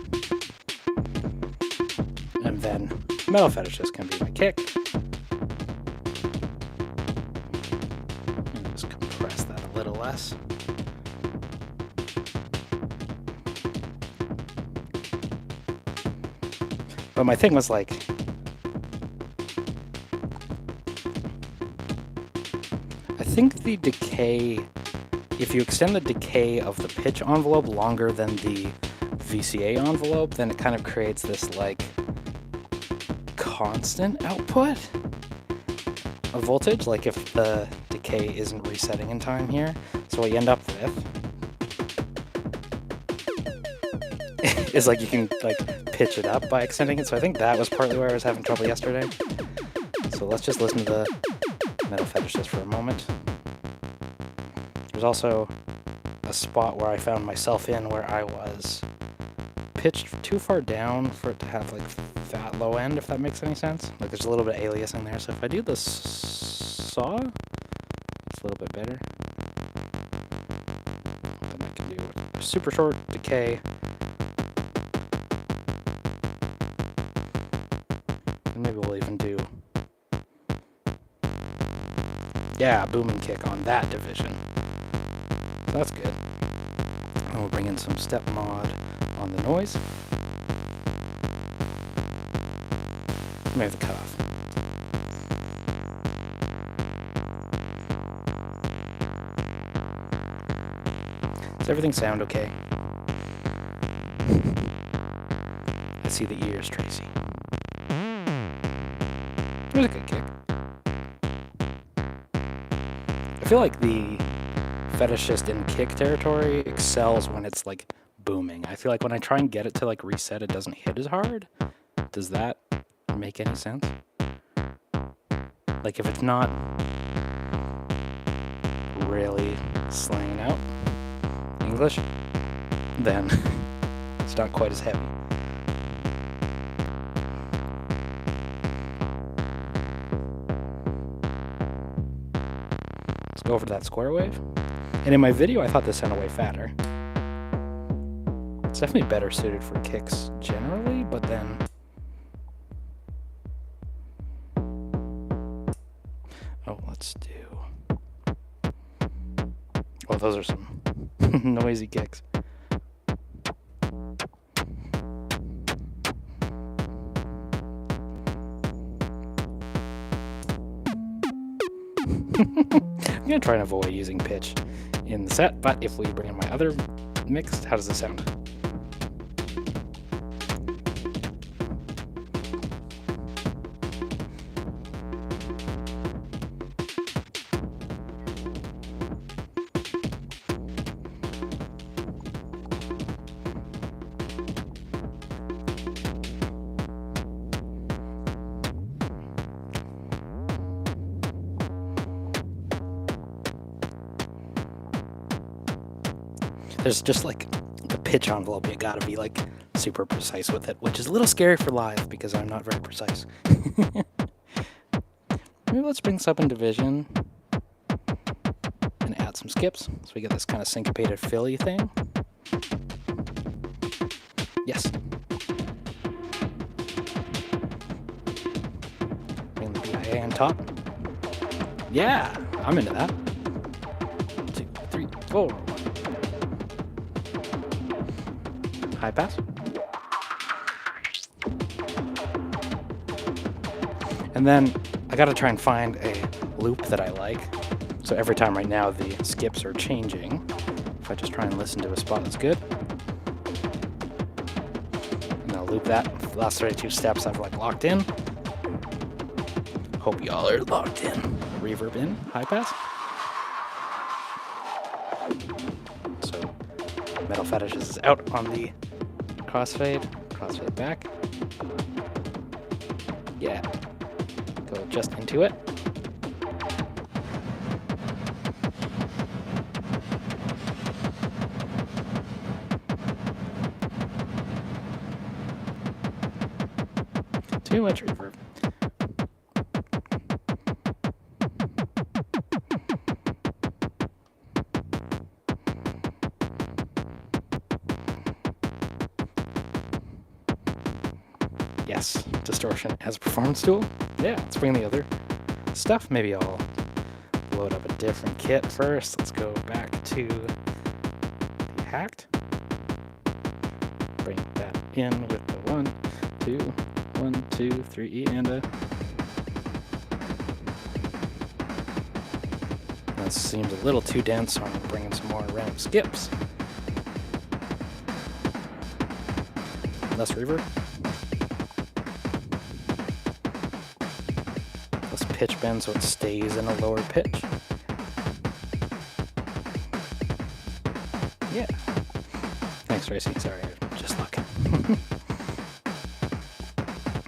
And then metal fetishist can be my kick. Just compress that a little less. But my thing was like, I think the decay, if you extend the decay of the pitch envelope longer than the VCA envelope, then it kind of creates this like constant output of voltage, like if the decay isn't resetting in time here. So what you end up with is like you can like pitch it up by extending it. So I think that was partly where I was having trouble yesterday. So let's just listen to the metal fetishist for a moment. There's also a spot where I found myself in where I was pitched too far down for it to have like fat low end, if that makes any sense. Like there's a little bit of alias in there. So if I do the saw, it's a little bit better. Then I can do super short decay. And maybe we'll even do, yeah, boom and kick on that division. So that's good. And we'll bring in some step mod on the noise. Maybe the cutoff. Does everything sound okay? I see the ears, Tracy. There's a good kick. I feel like the fetishist in kick territory excels when it's like booming. I feel like when I try and get it to like reset, it doesn't hit as hard. Does that make any sense? Like if it's not really slaying out English, then it's not quite as heavy. Let's go over to that square wave. And in my video, I thought this sounded way fatter. It's definitely better suited for kicks generally, but then let's do, oh, those are some noisy kicks. I'm gonna try and avoid using pitch in the set, but if we bring in my other mix, how does this sound? There's just like the pitch envelope, you gotta be like super precise with it, which is a little scary for live because I'm not very precise. Maybe let's bring this up in division and add some skips so we get this kind of syncopated Philly thing. Yes. Bring the BIA on top. Yeah, I'm into that. 2, 3, 4. High pass. And then I gotta try and find a loop that I like. So every time right now the skips are changing. If I just try and listen to a spot that's good, and I'll loop that. The last 32 steps I've like locked in. Hope y'all are locked in. Reverb in, high pass. So Metal Fetishes is out on the crossfade back. Yeah, go just into it. Too much reverb. Yes, distortion as a performance tool. Yeah, let's bring the other stuff. Maybe I'll load up a different kit first. Let's go back to the hacked. Bring that in with the 1, 2, 1, 2, 3, and a. That seems a little too dense, so I'm going to bring in some more random skips. Less reverb. Less pitch bend so it stays in a lower pitch. Yeah. Thanks, Tracy. Sorry, I'm just looking.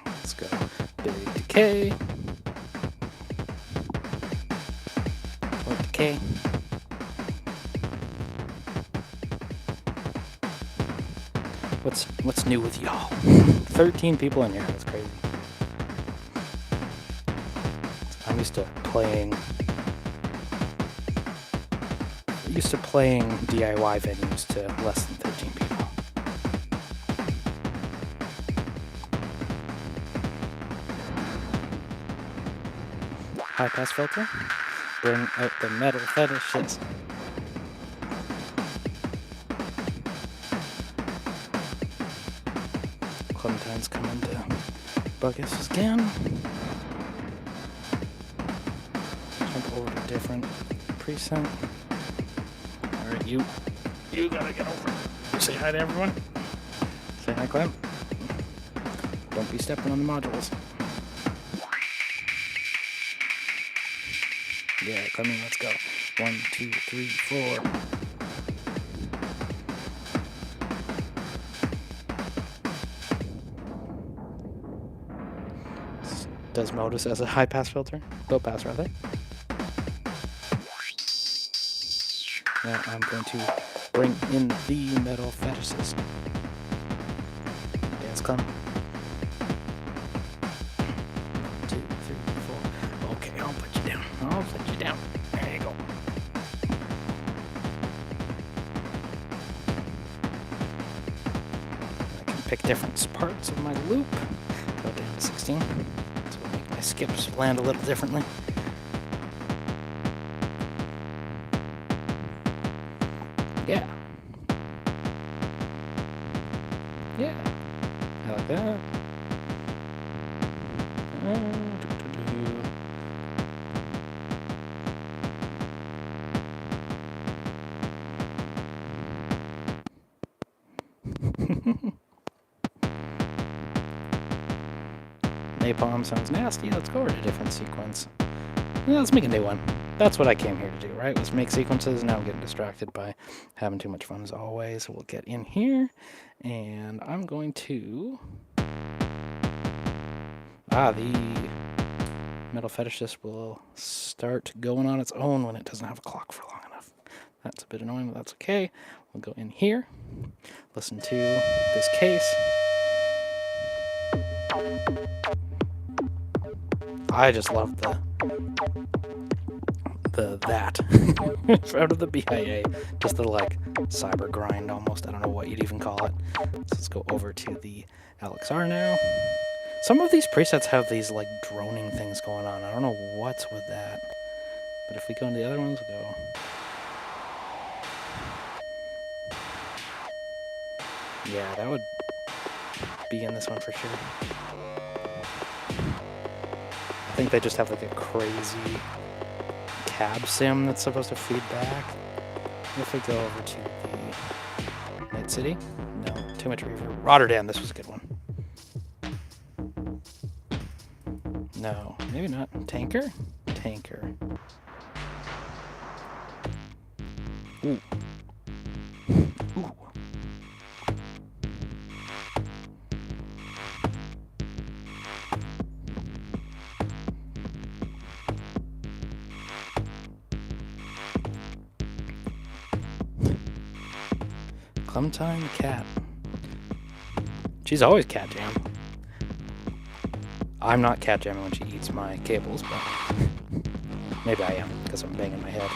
Let's go. Big decay. More decay. What's new with y'all? 13 people in here. That's crazy. I'm used to playing DIY venues to less than 13 people. High pass filter. Bring out the Metal Fetishes. Clementine's coming to bug us again. Jump over to different preset. Alright, you gotta get over. You say hi to everyone. Say hi, Clem. Don't be stepping on the modules. Yeah, Clemmy, let's go. 1, 2, 3, 4. Does Modus as a high pass filter? Low pass, rather. Now I'm going to bring in the Metal Fetishes. Dance Clem. 2, 3, 4. Okay, I'll put you down. I'll put you down. There you go. I can pick different parts of my loop. Go down to 16. So it'll make my skips land a little differently. Yeah. Yeah. I like that. Napalm sounds nasty. Let's go over to a different sequence. Yeah, let's make a new one. That's what I came here to do, right? Let's make sequences. Now I'm getting distracted by having too much fun as always. So we'll get in here, and I'm going to... the Metal Fetishes will start going on its own when it doesn't have a clock for long enough. That's a bit annoying, but that's okay. We'll go in here, listen to this case. I just love the that out of the BIA, just the like cyber grind almost. I don't know what you'd even call it. So let's go over to the LXR now. Some of these presets have these like droning things going on. I don't know what's with that, but if we go into the other ones, we'll go. Yeah, that would be in this one for sure. I think they just have like a crazy cab sim that's supposed to feed back. If we go over to the Night City, no, too much reverb. Rotterdam, this was a good one. No, maybe not. Tanker? Tanker. Ooh. Ooh. Clementine cat. She's always cat jam. I'm not cat jamming when she eats my cables, but maybe I am because I'm banging my head.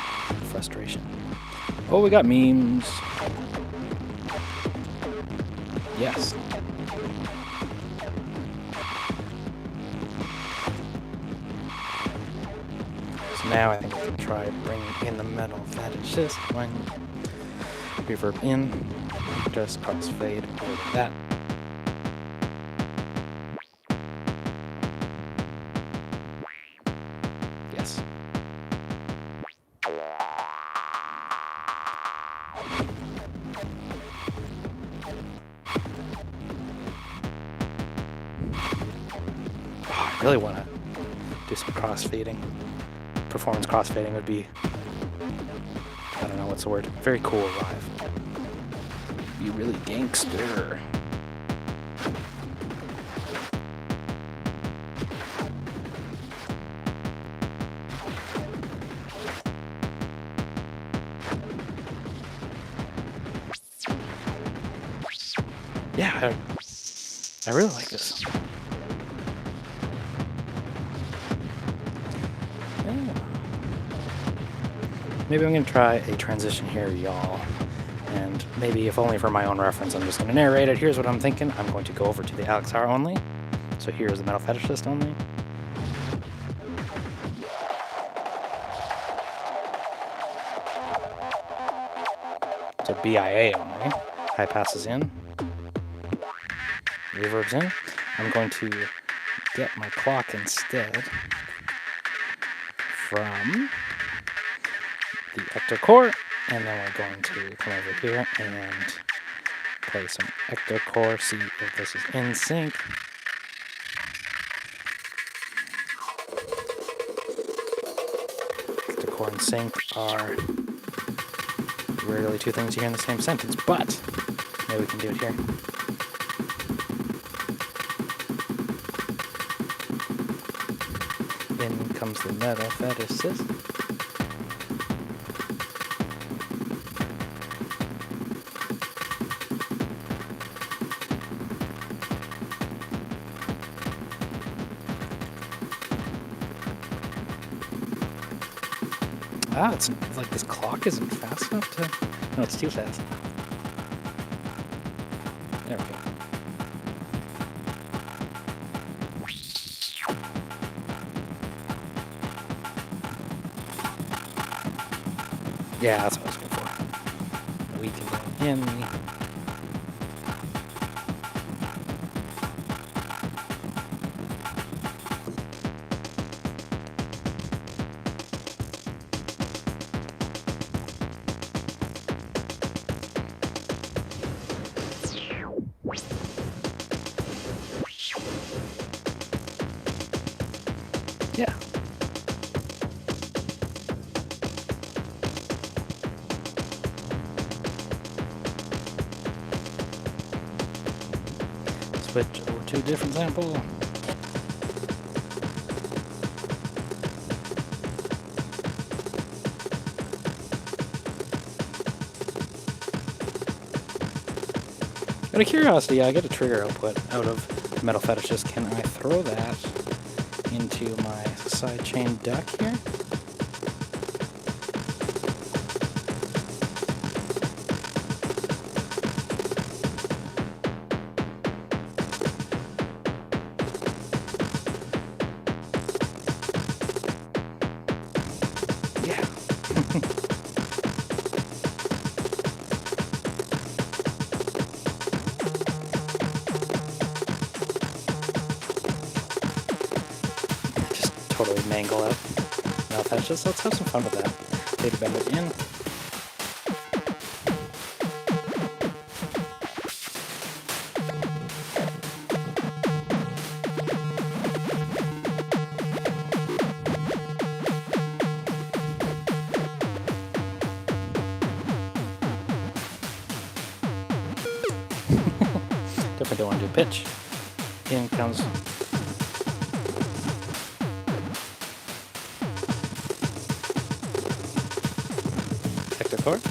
Frustration. Oh, we got memes. Yes. So now I think we can try bringing in the metal fetishes. One reverb in, just crossfade over that. Yes. Oh, I really want to do some crossfading. Performance crossfading would be, I don't know what's the word, very cool live. Be really gangster. Yeah, I really like this. Yeah. Maybe I'm going to try a transition here, y'all. And maybe, if only for my own reference, I'm just going to narrate it. Here's what I'm thinking. I'm going to go over to the Alex R only. So here's the Metal Fetishist only. So BIA only. High passes in. Reverb's in. I'm going to get my clock instead from the Ecto Core, and then we're going to come over here and play some Ecto Core, see if this is in sync. Ecto Core and sync are rarely two things you hear in the same sentence, but maybe we can do it here. In comes the Metal Fetishist. Ah, it's like this clock isn't fast enough to... No, it's too fast. There we go. Yeah, that's what I was looking for. We can go in. Yeah. Switch over to a different sample. Out of curiosity, I get a trigger output out of Metal Fetishist. Can I throw that into my sidechain duck here? Yeah. Totally mangle out. Now let's have some fun with that. Data bend it in. Definitely don't want to do pitch. In comes hectochord.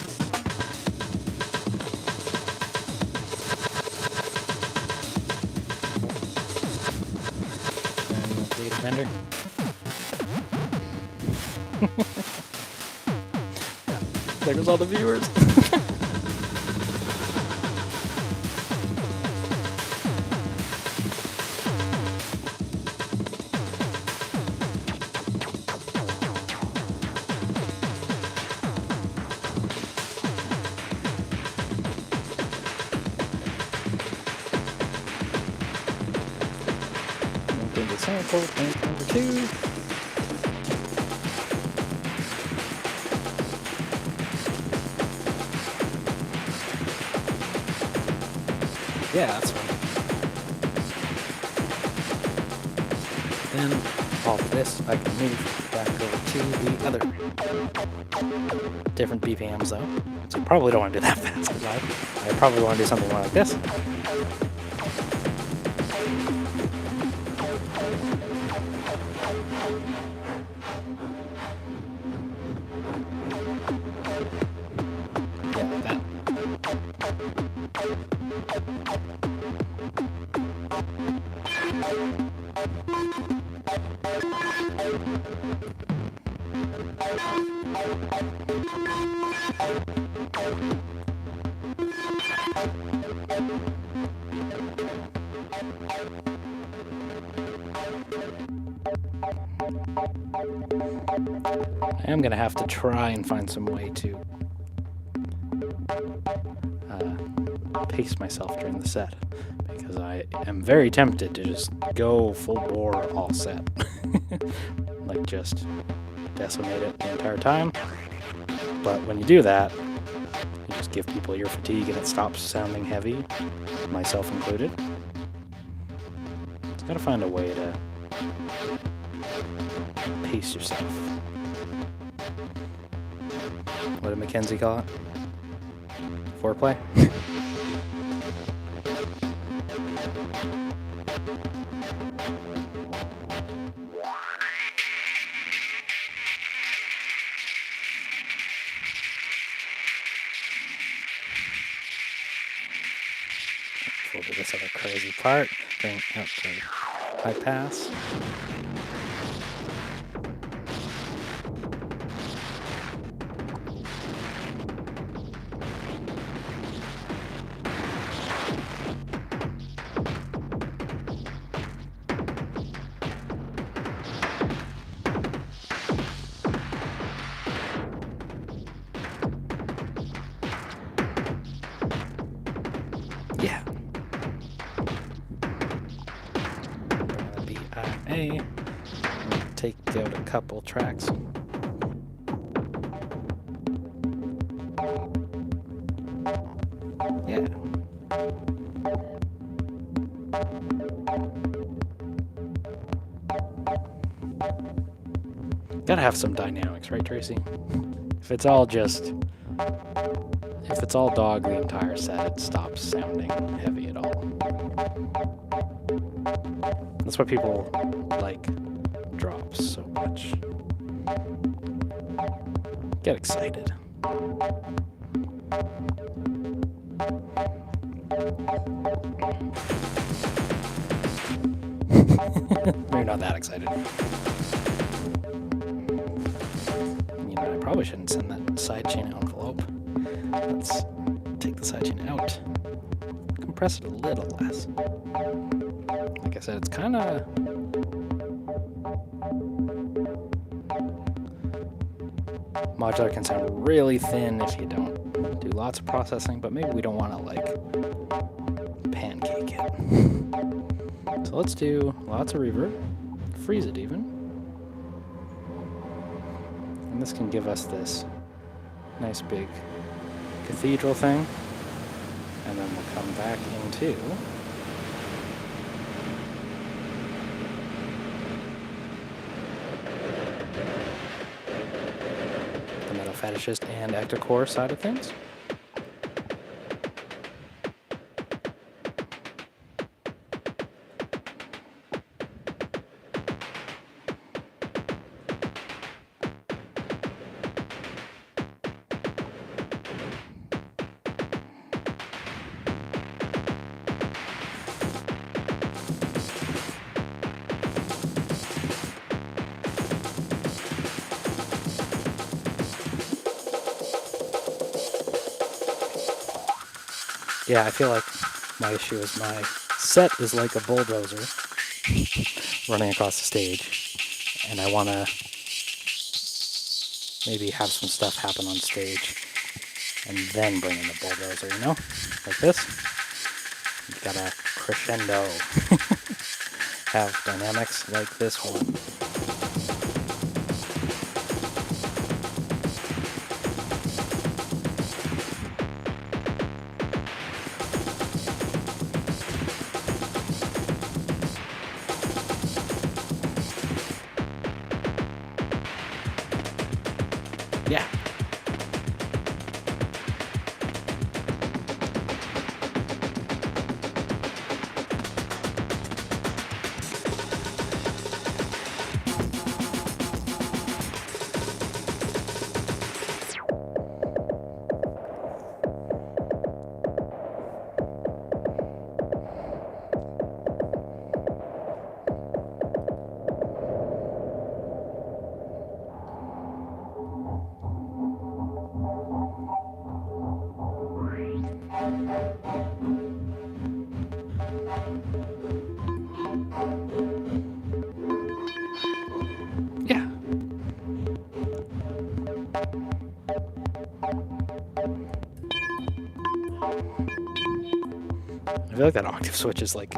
And data bender. There goes all the viewers. Sample, link number 2. Yeah, that's fine. Then all of this I can move back over to the other. Different BPMs though. So you probably don't want to do that fast because I probably want to do something more like this. I am going to have to try and find some way to pace myself during the set, because I am very tempted to just go full bore all set. Like just decimate it the entire time. But when you do that, you just give people ear fatigue and it stops sounding heavy, myself included. Just gotta find a way to pace yourself. What did Mackenzie call it? Foreplay? We'll do this other crazy part. Bring up to high pass. Yeah. B-I-A. Take out a couple tracks. Yeah. Gotta have some dynamics, right, Tracy? If it's all dog the entire set, it stops sounding heavy at all. That's why people like drops so much. Get excited. Maybe not that excited. You know, I probably shouldn't send that sidechain envelope. Let's take the sidechain out. Compress it a little less. Like I said, it's kind of... Modular can sound really thin if you don't do lots of processing, but maybe we don't want to, like, pancake it. So let's do lots of reverb. Freeze it even. And this can give us this nice big cathedral thing. And then we'll come back into the metal fetishist and ectocore side of things. Yeah, I feel like my issue is my set is like a bulldozer running across the stage, and I want to maybe have some stuff happen on stage and then bring in the bulldozer, you know? Like this. You gotta crescendo. Have dynamics like this one. Yeah. Yeah. I feel like that octave switch is like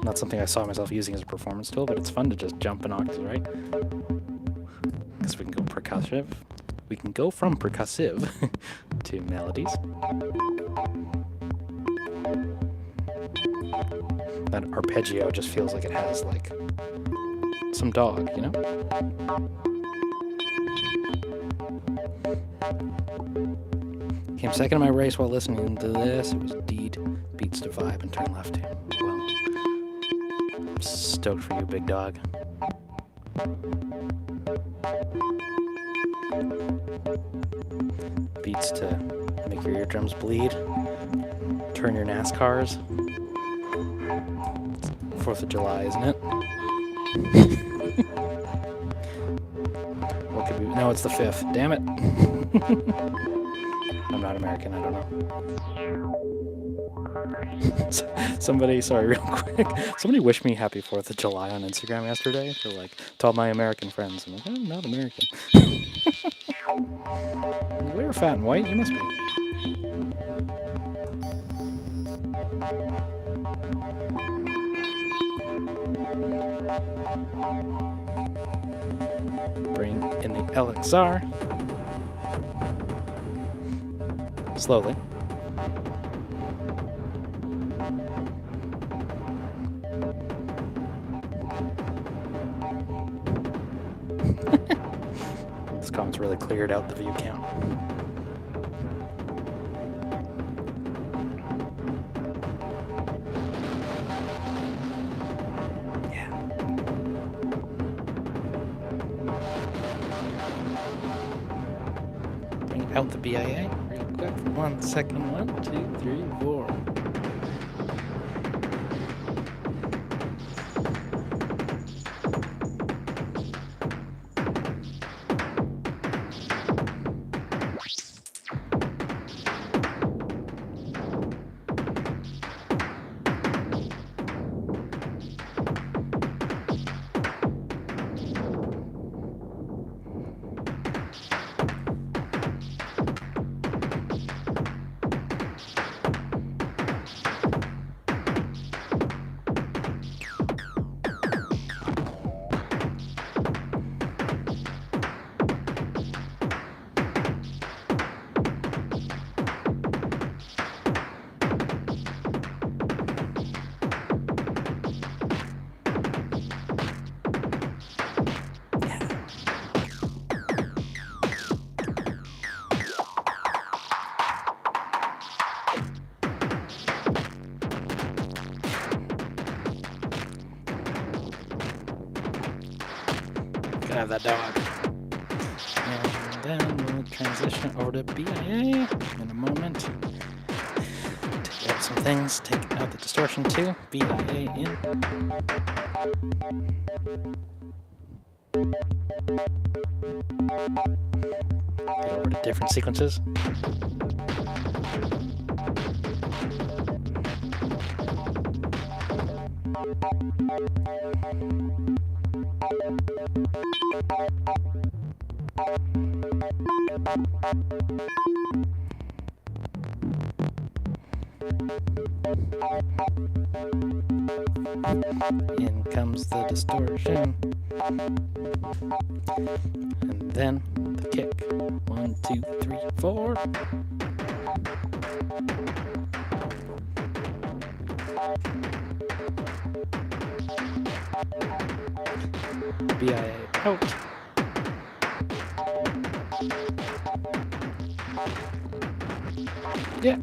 not something I saw myself using as a performance tool, but it's fun to just jump in octaves, right? Because we can go percussive. We can go from percussive to melodies. That arpeggio just feels like it has like some dog, you know? Came second in my race while listening to this. It was Deed, Beats to Vibe, and Turn Left 2. Well, I'm stoked for you, big dog. Beats to make your eardrums bleed. Turn your NASCARs. 4th of July, isn't it? What could we... No, it's the 5th. Damn it. I'm not American, I don't know. Somebody, sorry, real quick. Somebody wished me happy 4th of July on Instagram yesterday. They're like, to all my American friends. I'm like, I'm not American. We're fat and white, you must be. Bring in the LXR. Slowly. This comment's really cleared out the view count. Yeah. Bring out the BIA. 1 second. 1, 2, 3, 4. that dog. And then we'll transition over to BIA in a moment. Take out some things, take out the distortion too. BIA in. Get over to different sequences. In comes the distortion. And then the kick. 1, 2, 3, 4. BIA out. Yeah.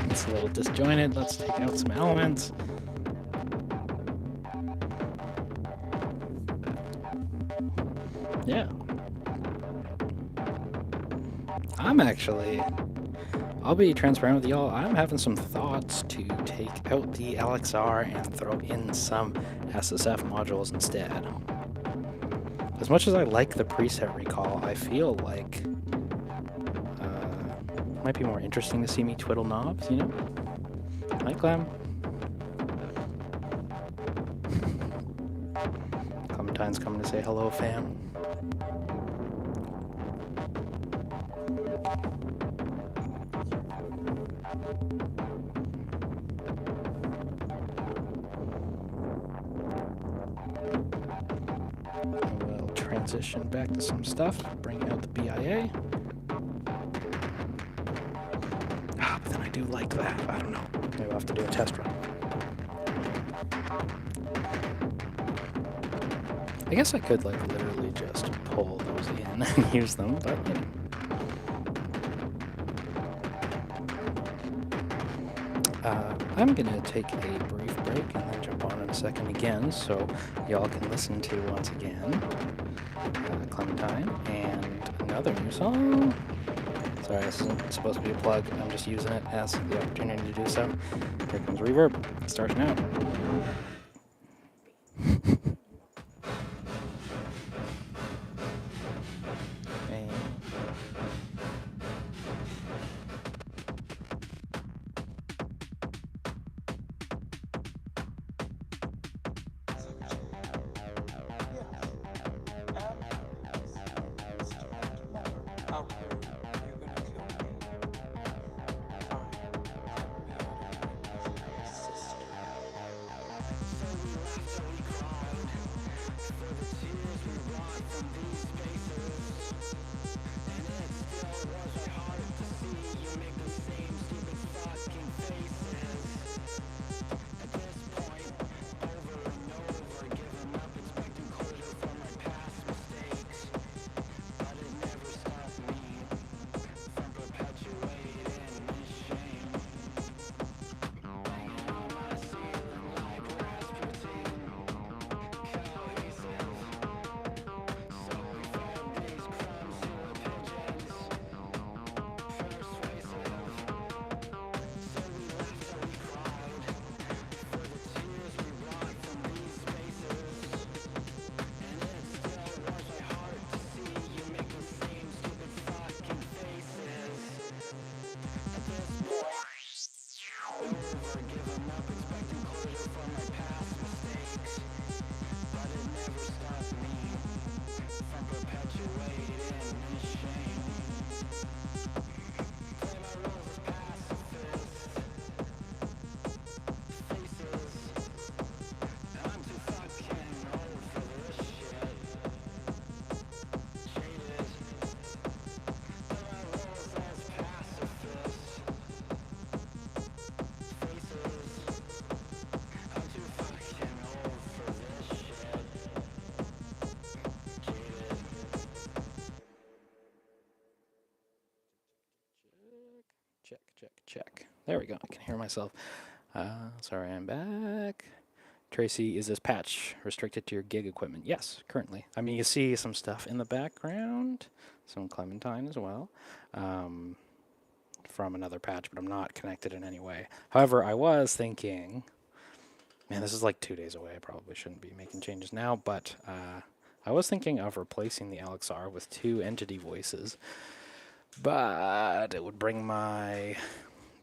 It's a little disjointed. Let's take out some elements. Yeah. I'll be transparent with y'all. I'm having some thoughts to take out the LXR and throw in some SSF modules instead. As much as I like the preset recall, I feel like it might be more interesting to see me twiddle knobs, you know? Hi, Clem. Clementine's coming to say hello, fam. We'll transition back to some stuff, bring out the BIA. But then I do like that. I don't know. Maybe I'll have to do a test run. I guess I could, like, literally just pull those in and use them, but, you know. I'm gonna take a brief break and then jump on in a second again, so y'all can listen to, once again, Clementine and another new song. Sorry, this isn't supposed to be a plug. I'm just using it as the opportunity to do so. Here comes reverb. It starts now. There we go. I can hear myself. Sorry, I'm back. Tracy, is this patch restricted to your gig equipment? Yes, currently. I mean, you see some stuff in the background, some Clementine as well, from another patch, but I'm not connected in any way. However, I was thinking, man, this is like 2 days away. I probably shouldn't be making changes now, but I was thinking of replacing the LXR with 2 entity voices, but it would bring my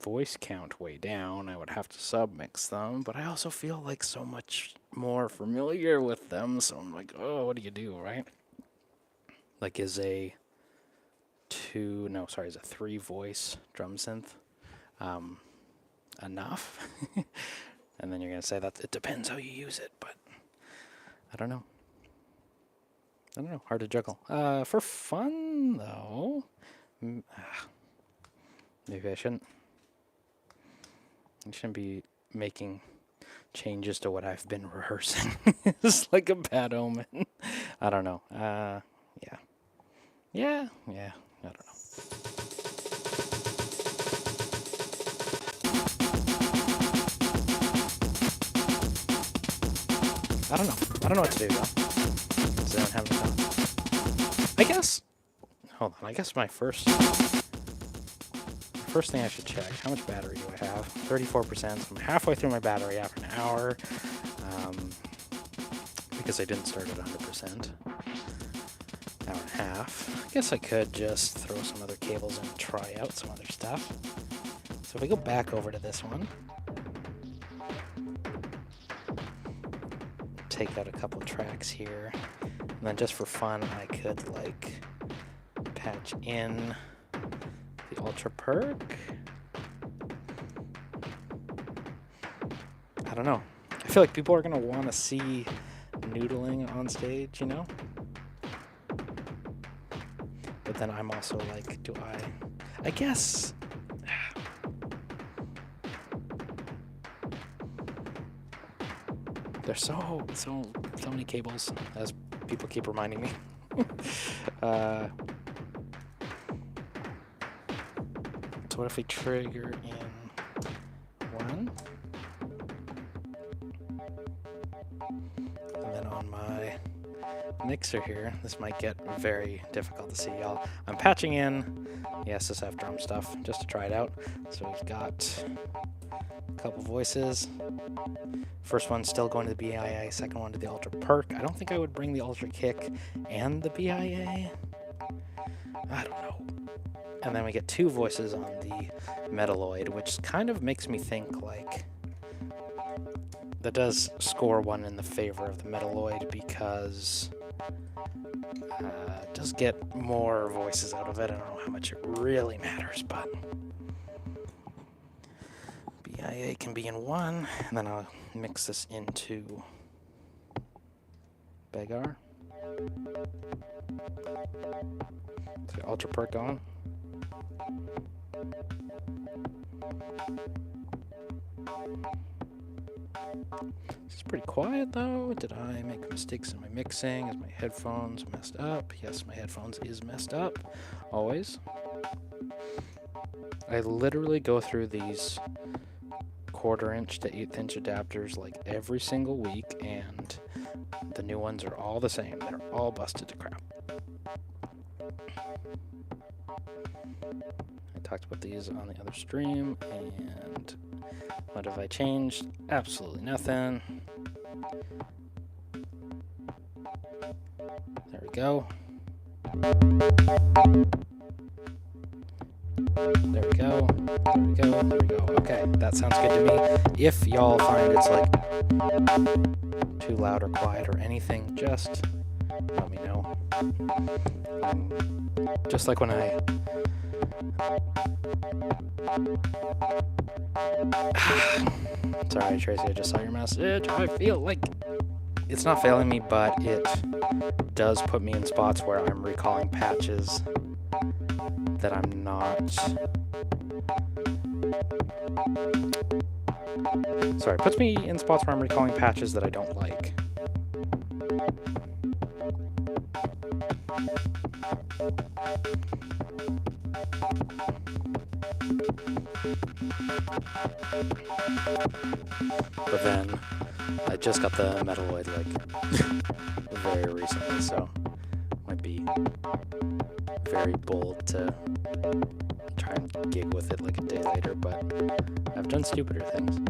voice count way down. I would have to submix them, but I also feel like so much more familiar with them, so I'm like, oh, what do you do, right? Like, is a 3 voice drum synth enough? And then you're gonna say that it depends how you use it, but I don't know. Hard to juggle. For fun though, maybe I shouldn't be making changes to what I've been rehearsing. It's like a bad omen. I don't know. Yeah, I don't know. I don't know what to do though. I don't have any thoughts. I guess, hold on, I guess my first thing I should check, how much battery do I have? 34%, so I'm halfway through my battery after an hour, because I didn't start at 100%. Hour and a half. I guess I could just throw some other cables in and try out some other stuff. So if we go back over to this one, take out a couple of tracks here, and then just for fun, I could like patch in the Ultra Perk. I don't know. I feel like people are gonna want to see noodling on stage, you know? But then I'm also like, I guess. There's so many cables, as people keep reminding me. So what if we trigger in 1? And then on my mixer here, this might get very difficult to see, y'all. I'm patching in the SSF drum stuff just to try it out. So we've got a couple voices. First one's still going to the BIA, second one to the Ultra Perk. I don't think I would bring the Ultra Kick and the BIA. I don't know. And then we get 2 voices on the Metaloid, which kind of makes me think like that does score 1 in the favor of the Metaloid because it does get more voices out of it. I don't know how much it really matters, but BIA can be in 1, and then I'll mix this into Begar. So Ultra Perk on. This is pretty quiet though. Did I make mistakes in my mixing? Is my headphones messed up? Yes, my headphones is messed up. Always. I literally go through these 1/4 inch to 1/8 inch adapters like every single week, and the new ones are all the same. They're all busted to crap. I talked about these on the other stream, and what have I changed? Absolutely nothing. There we go. There we go. There we go. There we go. Okay, that sounds good to me. If y'all find it's like too loud or quiet or anything, just let me know. Just like when I sorry, Tracy, I just saw your message. I feel like it's not failing me, but it does put me in spots where I'm recalling patches that I'm not. Sorry, it puts me in spots where I'm recalling patches that I don't like. But then I just got the Metalloid like very recently, so might be very bold to try and gig with it like a day later, but I've done stupider things.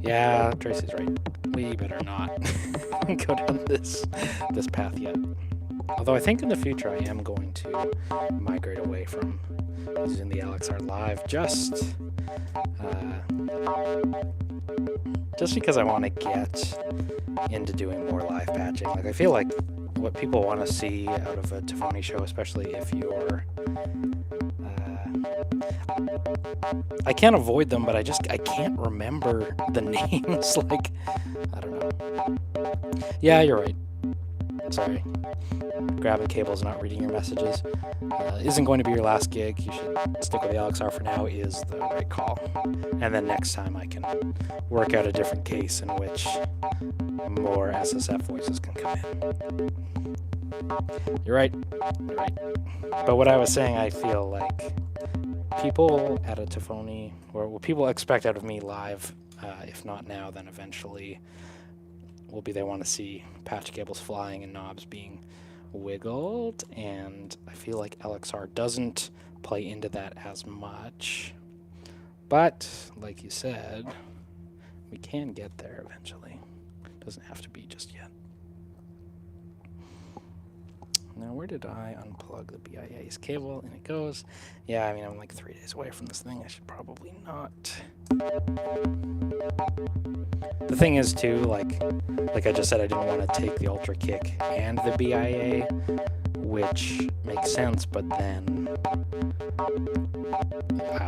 Yeah, Tracy's right. We better not go down this path yet. Although I think in the future I am going to migrate away from using the LXR Live just because I want to get into doing more live patching. Like, I feel like what people want to see out of a Tafoni show, especially if you're I can't avoid them, but I can't remember the names. Like, I don't know. Yeah, you're right. Sorry. Grabbing cables, not reading your messages. Isn't going to be your last gig. You should stick with the LXR for now is the right call. And then next time I can work out a different case in which more SSF voices can come in. You're right. You're right. But what I was saying, I feel like people at a Tafoni, or what people expect out of me live, if not now, then eventually, will be they want to see patch cables flying and knobs being wiggled, and I feel like LXR doesn't play into that as much. But, like you said, we can get there eventually. It doesn't have to be just yet. Now, where did I unplug the BIA's cable? And it goes. Yeah, I mean, I'm like 3 days away from this thing. I should probably not. The thing is, too, like I just said, I didn't want to take the Ultra Kick and the BIA, which makes sense, but then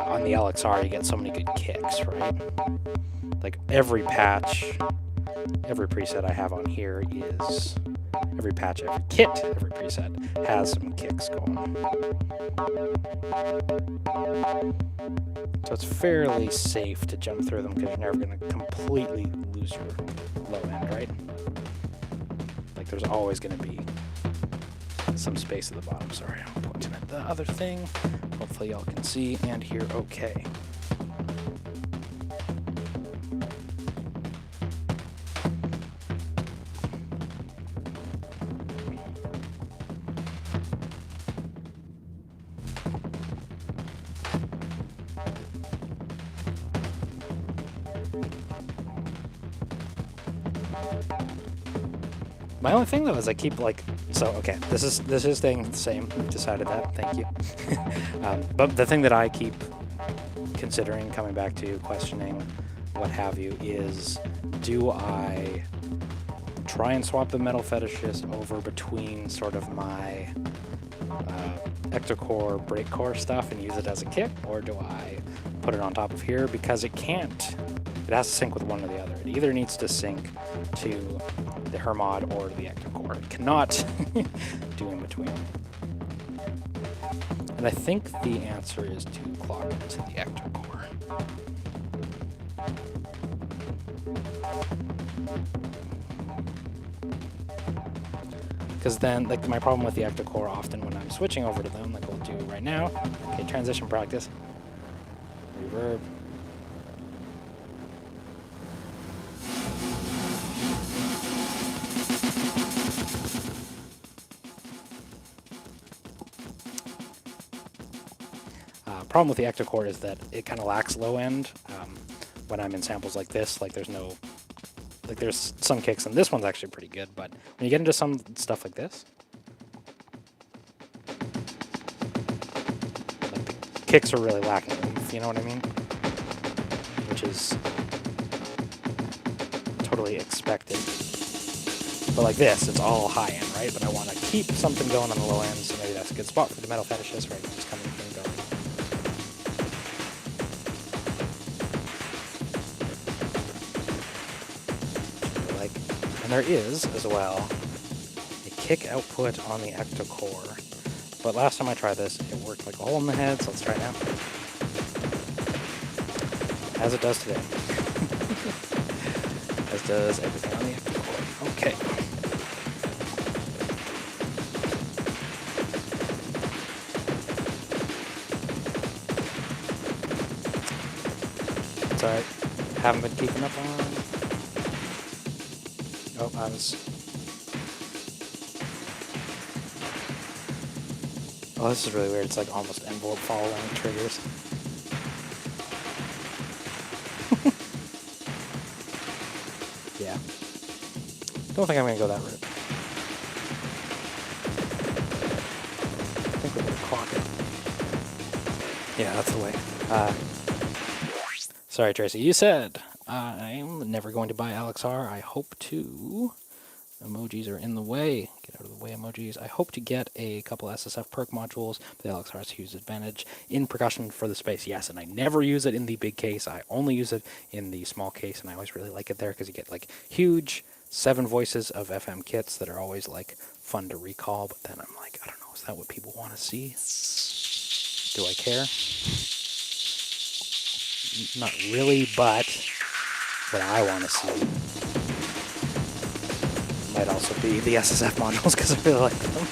on the LXR, you get so many good kicks, right? Like, every patch, every preset I have on here is... Every patch, every kit, every preset has some kicks going. So it's fairly safe to jump through them because you're never going to completely lose your low end, right? Like, there's always going to be some space at the bottom. Sorry, I'm pointing at the other thing. Hopefully y'all can see and hear okay. My only thing though is I keep like, so okay, this is staying the same. We've decided that. Thank you. But the thing that I keep considering, coming back to, questioning, what have you, is do I try and swap the metal fetishist over between sort of my Ectocore breakcore stuff and use it as a kick, or do I put it on top of here? Because it can't. It has to sync with one or the other. It either needs to sync to the Hermod or the Ectocore. It cannot do in between. And I think the answer is to clock into the Ectocore. Because then, like, my problem with the Ectocore often when I'm switching over to them, like we'll do right now, okay, transition practice, reverb, problem with the Ectocore is that it kind of lacks low end when I'm in samples like this. Like, there's no, like, there's some kicks, and this one's actually pretty good, but when you get into some stuff like this, like, the kicks are really lacking oomph, you know what I mean? Which is totally expected. But like this, it's all high end, right? But I want to keep something going on the low end, so maybe that's a good spot for the metal fetishist, right? Just coming in and going. And there is, as well, a kick output on the Ectocore. But last time I tried this, it worked like a hole in the head, so let's try it now. as it does today. As does everything on the FD core. Okay. It's alright. Haven't been keeping up on... Oh, I was... Oh, this is really weird. It's like almost envelope following triggers. Yeah. Don't think I'm going to go that route. I think we're going to clock it. Yeah, that's the way. Sorry, Tracy. You said I'm never going to buy LXR. I hope to... Emojis are in the way. Get out of the way, emojis. I hope to get a couple SSF perk modules. The LXR has a huge advantage in percussion for the space. Yes, and I never use it in the big case. I only use it in the small case, and I always really like it there because you get like huge 7 voices of FM kits that are always like fun to recall. But then I'm like, I don't know, is that what people want to see? Do I care? Not really, but what I want to see might also be the SSF modules because I really like them. Yeah.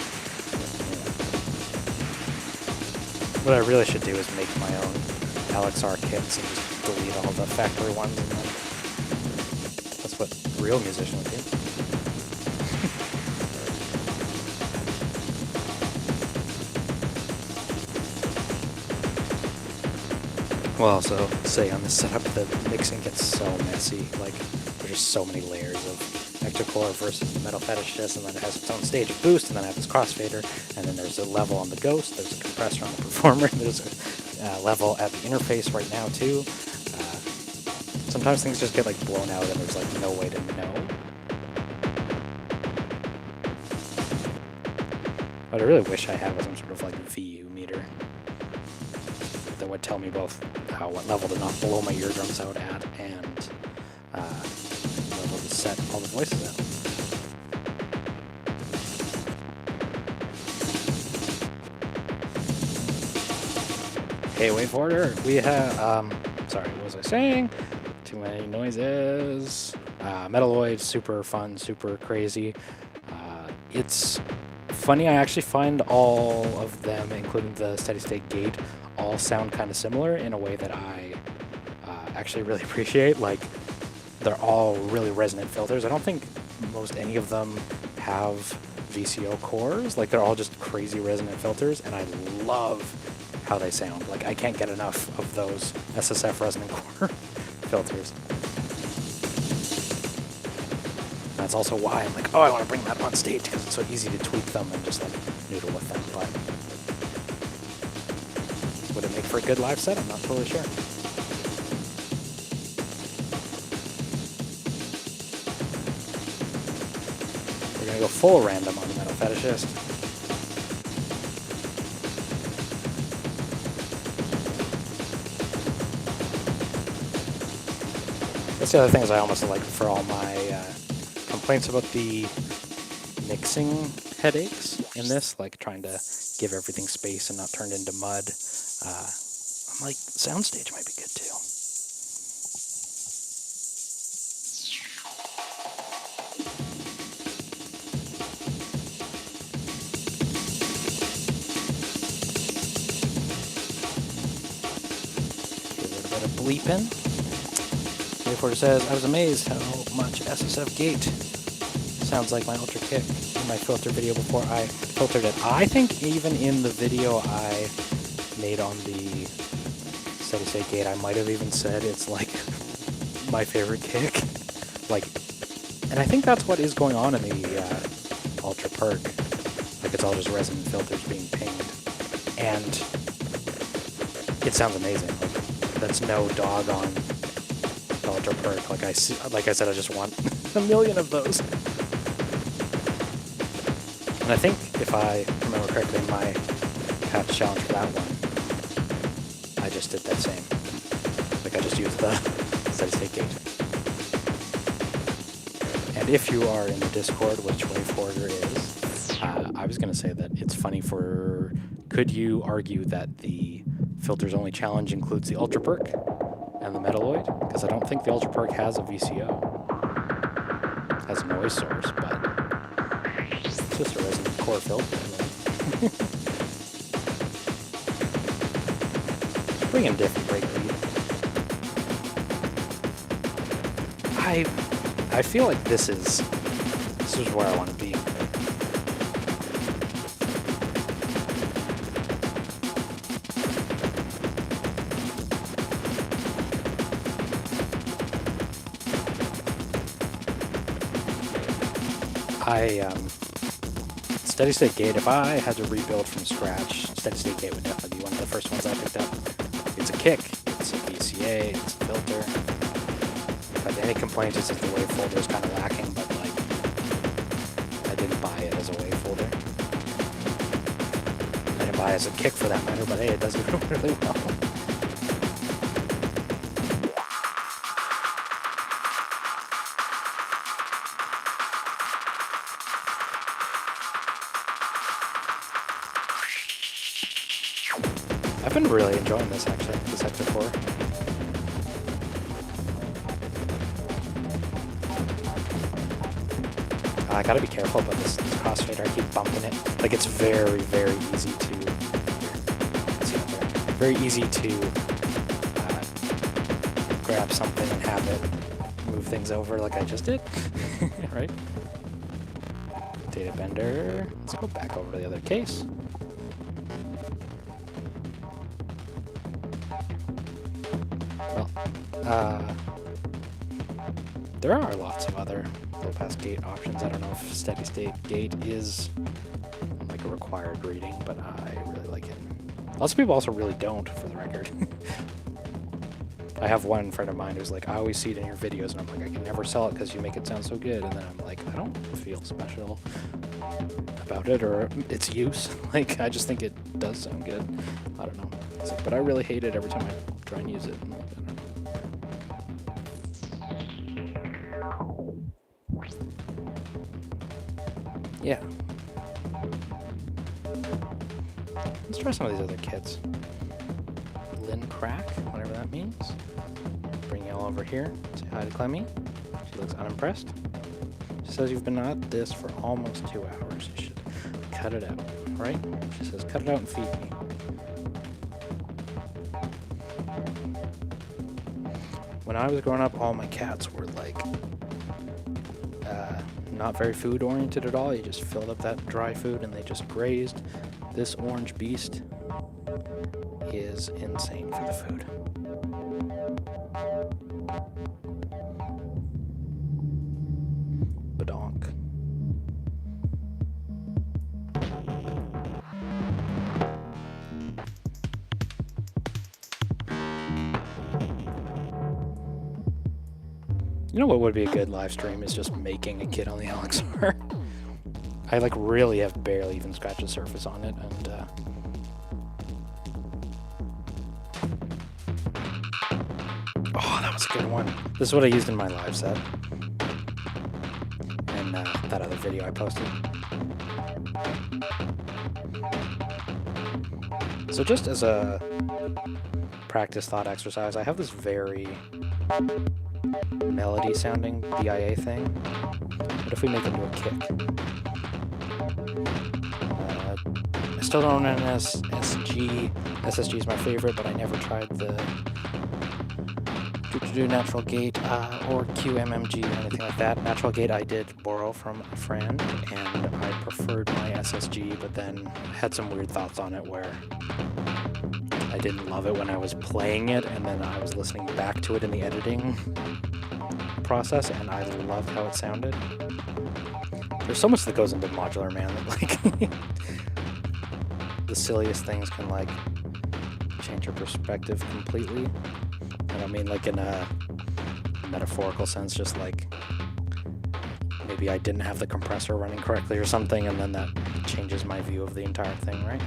What I really should do is make my own LXR kits and just delete all the factory ones. And then that's what a real musician would do. Well, also say on this setup the mixing gets so messy. Like there's just so many layers of Ectocore versus the Metal Fetishist, and then it has its own stage of boost, and then I have this crossfader, and then there's a level on the Ghost, there's a compressor on the Performer, there's a level at the interface right now too. Sometimes things just get like blown out and there's like no way to know. What I really wish I had was some sort of like VU meter that would tell me both what level to not blow my eardrums out at and level to set all the voices at. Okay, wait for order. We have, sorry, what was I saying? Too many noises. Metalloid, super fun, super crazy. It's funny, I actually find all of them, including the steady state gate, all sound kind of similar in a way that I actually really appreciate. Like, they're all really resonant filters. I don't think most any of them have VCO cores. Like, they're all just crazy resonant filters, and I love how they sound. Like, I can't get enough of those SSF resonant core filters. That's also why I'm like, oh, I want to bring that on stage, because it's so easy to tweak them and just, like, noodle with them. But would it make for a good live set? I'm not totally sure. We're going to go full random on the Metal Fetishist. That's the other thing is I almost like for all my complaints about the mixing headaches in this, like trying to give everything space and not turn into mud. I'm like, soundstage might be good too. Give it a bit of bleeping. Reporter says, I was amazed how much SSF gate sounds like my Ultra Kick in my filter video before I filtered it. I think even in the video I made on the steady state gate, I might have even said it's like my favorite kick. Like, and I think that's what is going on in the Ultra Perk. Like, it's all just resonant filters being pinged. And it sounds amazing. Like, that's no dog on Ultra Perk. Like I said, I just want a million of those. And I think if I remember correctly, in my patch challenge for that one, I just did that same. Like I just used the steady state gate. And if you are in the Discord, which Waveforder is, I was going to say that it's funny for, could you argue that the filters only challenge includes the Ultra Perk? and the Metaloid, because I don't think the Ultra Perk has a VCO. Has a noise source, but it's just a resonant core filter. Bring in different breakbeat. I feel like this is where I want to be. Steady State Gate, if I had to rebuild from scratch, Steady State Gate would definitely be one of the first ones I picked up. It's a kick, it's a VCA, it's a filter. If I have any complaints, it's that the wave folder is kind of lacking, but like, I didn't buy it as a wave folder. I didn't buy it as a kick for that matter, but hey, it does it really well. I've been really enjoying this actually, this Sector 4. I gotta be careful about this crossfader, I keep bumping it. Like it's very, very easy to, very easy to grab something and have it move things over like I just did, right? Data bender, let's go back over to the other case. There are lots of other low-pass gate options. I don't know if Steady State Gate is like a required reading, but I really like it. Lots of people also really don't, for the record. I have one friend of mine who's like, I always see it in your videos, and I'm like, I can never sell it because you make it sound so good. And then I'm like, I don't feel special about it or its use. Like, I just think it does sound good. I don't know. It's like, but I really hate it every time I try and use it. I'm like, I don't know. Yeah. Let's try some of these other kits. Lynn Crack, whatever that means. Bring you all over here. Say hi to Clemmy. She looks unimpressed. She says you've been at this for almost 2 hours. You should cut it out, right? She says cut it out and feed me. When I was growing up, all my cats were like not very food oriented at all. You just filled up that dry food and they just grazed. This orange beast is insane for the food. Badonk. You know what would be a good live stream is just making a kit on the LXR. I like really have barely even scratched the surface on it, and oh, that was a good one. This is what I used in my live set, and that other video I posted. So just as a practice thought exercise, I have this very melody sounding BIA thing. What if we make it into a kick? I still don't own an SSG. SSG is my favorite, but I never tried the Natural Gate or QMMG or anything like that. Natural Gate I did borrow from a friend, and I preferred my SSG, but then had some weird thoughts on it where I didn't love it when I was playing it, and then I was listening back to it in the editing process, and I loved how it sounded. There's so much that goes into modular, man, that like the silliest things can like change your perspective completely. And I mean like in a metaphorical sense, just like maybe I didn't have the compressor running correctly or something, and then that changes my view of the entire thing, right?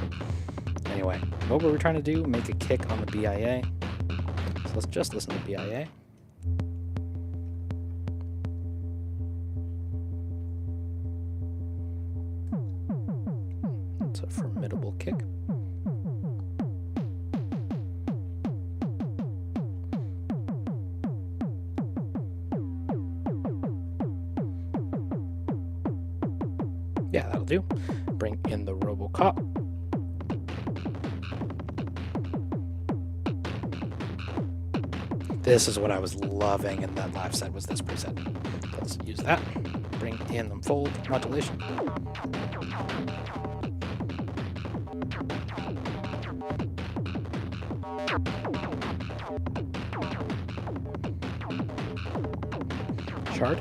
Anyway, what were we trying to do? Make a kick on the BIA. So let's just listen to BIA. It's a formidable kick. Yeah, that'll do. Bring in the Robocop. This is what I was loving in that live set, was this preset. Let's use that. Bring in the fold modulation. Shard.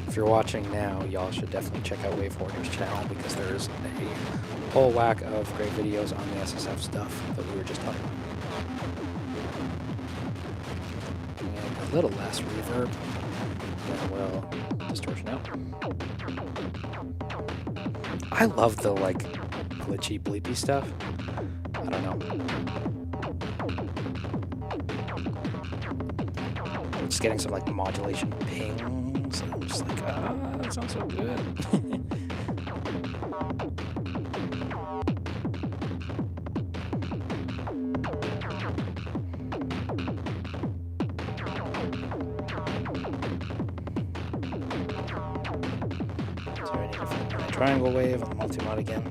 If you're watching now, y'all should definitely check out Wave Hoarder's channel, because there's a whole whack of great videos on the SSF stuff that we were just talking about. And a little less reverb, then we'll distortion out. I love the like glitchy bleepy stuff. I don't know. Just getting some like modulation pings. I'm just like, that sounds so good. So I need to find my triangle wave on the multi-mod again.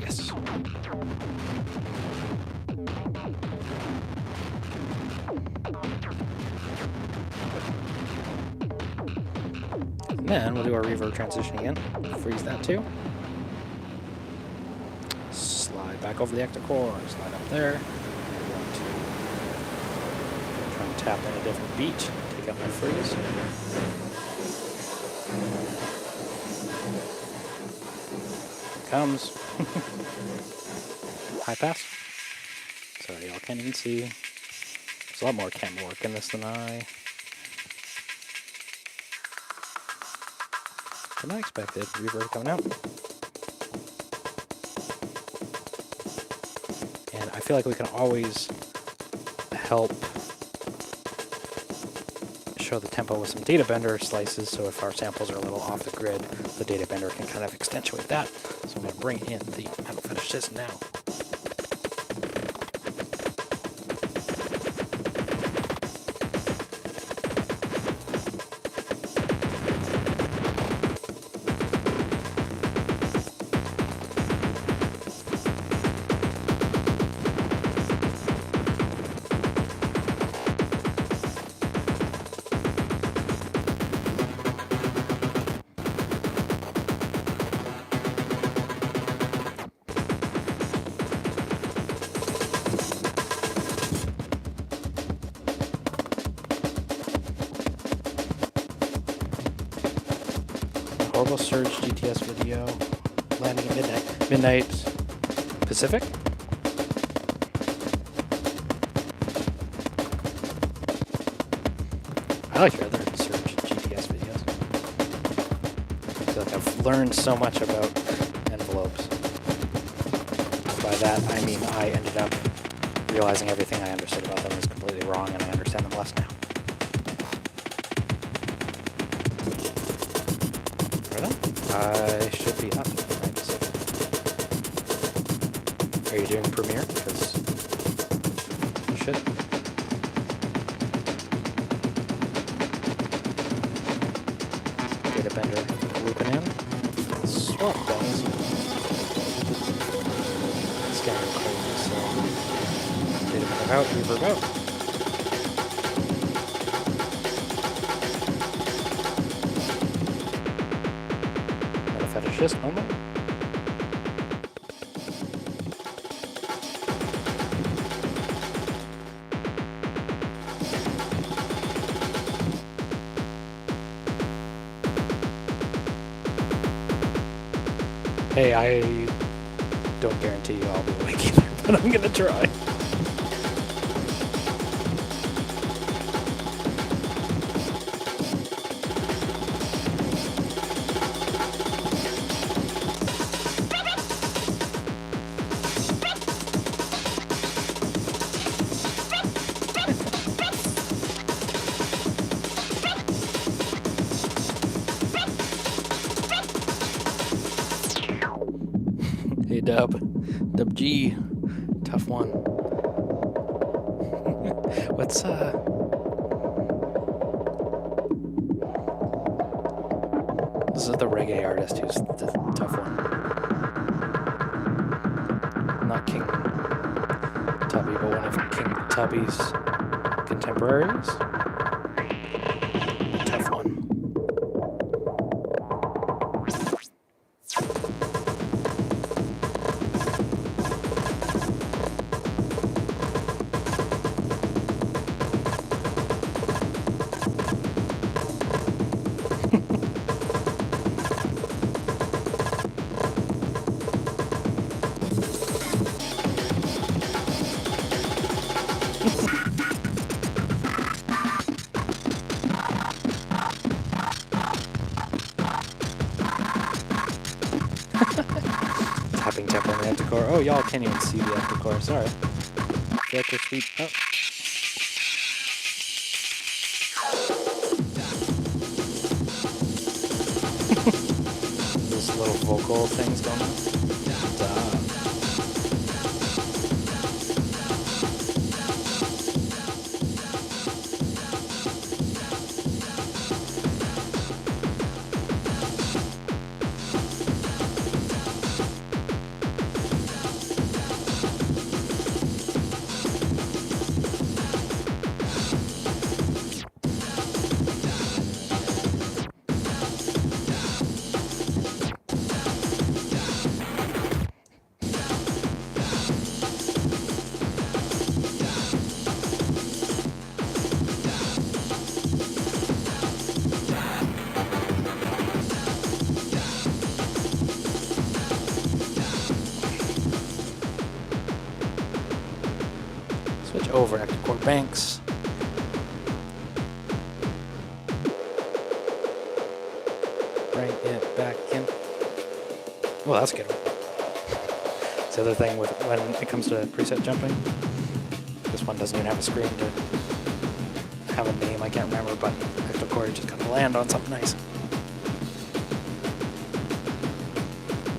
Yes. And then we'll do our reverb transition again. Freeze that too. Slide back over the octa-core, slide up there. I want to try and tap in a different beat, take out my freeze. Here it comes. High pass. Sorry, y'all can't even see. There's a lot more chem work in this than I expected. Reverb coming out. And I feel like we can always help show the tempo with some data bender slices, so if our samples are a little off the grid, the data bender can kind of accentuate that. So I'm going to bring in the metal fetishes now. Horrible Surge GTS video, landing at midnight Pacific. I like your other Surge GTS videos. I feel like I've learned so much about envelopes. By that, I mean I ended up realizing everything I understood about them was completely wrong, and I understand them less now. I should be up. Right. Are you doing Premiere? Because you should. Data bender looping in. Swap guys. It's getting crazy, so data bender out, reverb out. Just moment. Hey, I don't guarantee you I'll be awake either, but I'm gonna try. dub. Dub G. Tough one. What's This is the reggae artist who's the tough one. Not King Tubby, but one of King Tubby's contemporaries. Tough one. Tapping tempo on the Epicor. Oh, y'all can't even see the Epicor. Sorry. Filter speed. Oh. Those little vocal things going on. Switch over active chord banks. Bring it back in. Well, that's a good one. It's the other thing with when it comes to preset jumping. This one doesn't even have a screen to have a name. I can't remember, but active chord just got to land on something nice.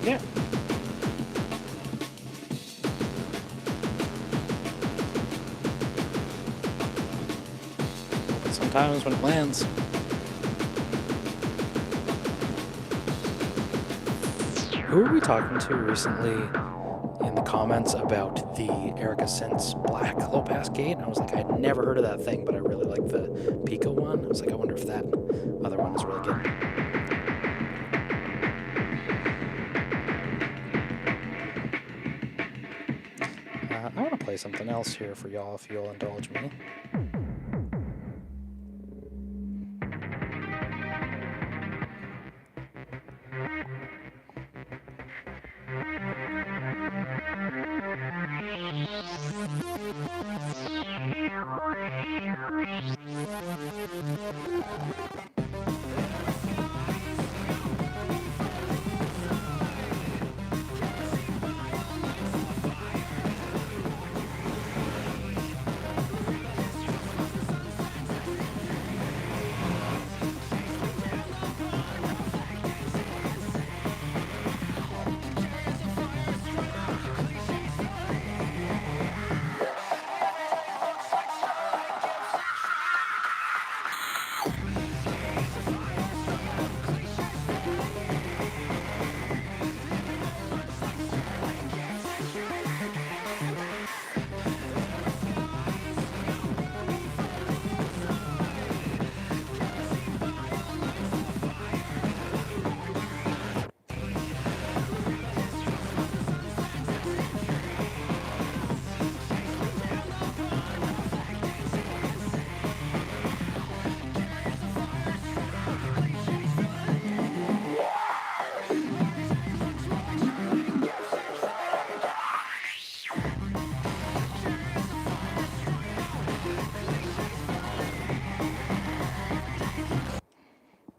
Yeah. Sometimes when it lands. Who were we talking to recently in the comments about the Erica Synths Black low pass gate? I was like, I'd never heard of that thing, but I really like the Pico one. I was like, I wonder if that other one is really good. I want to play something else here for y'all if you'll indulge me.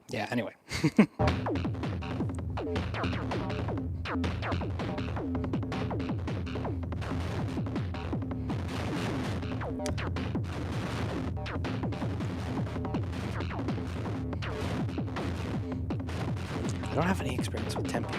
Yeah, anyway. I don't have any experience with tempo.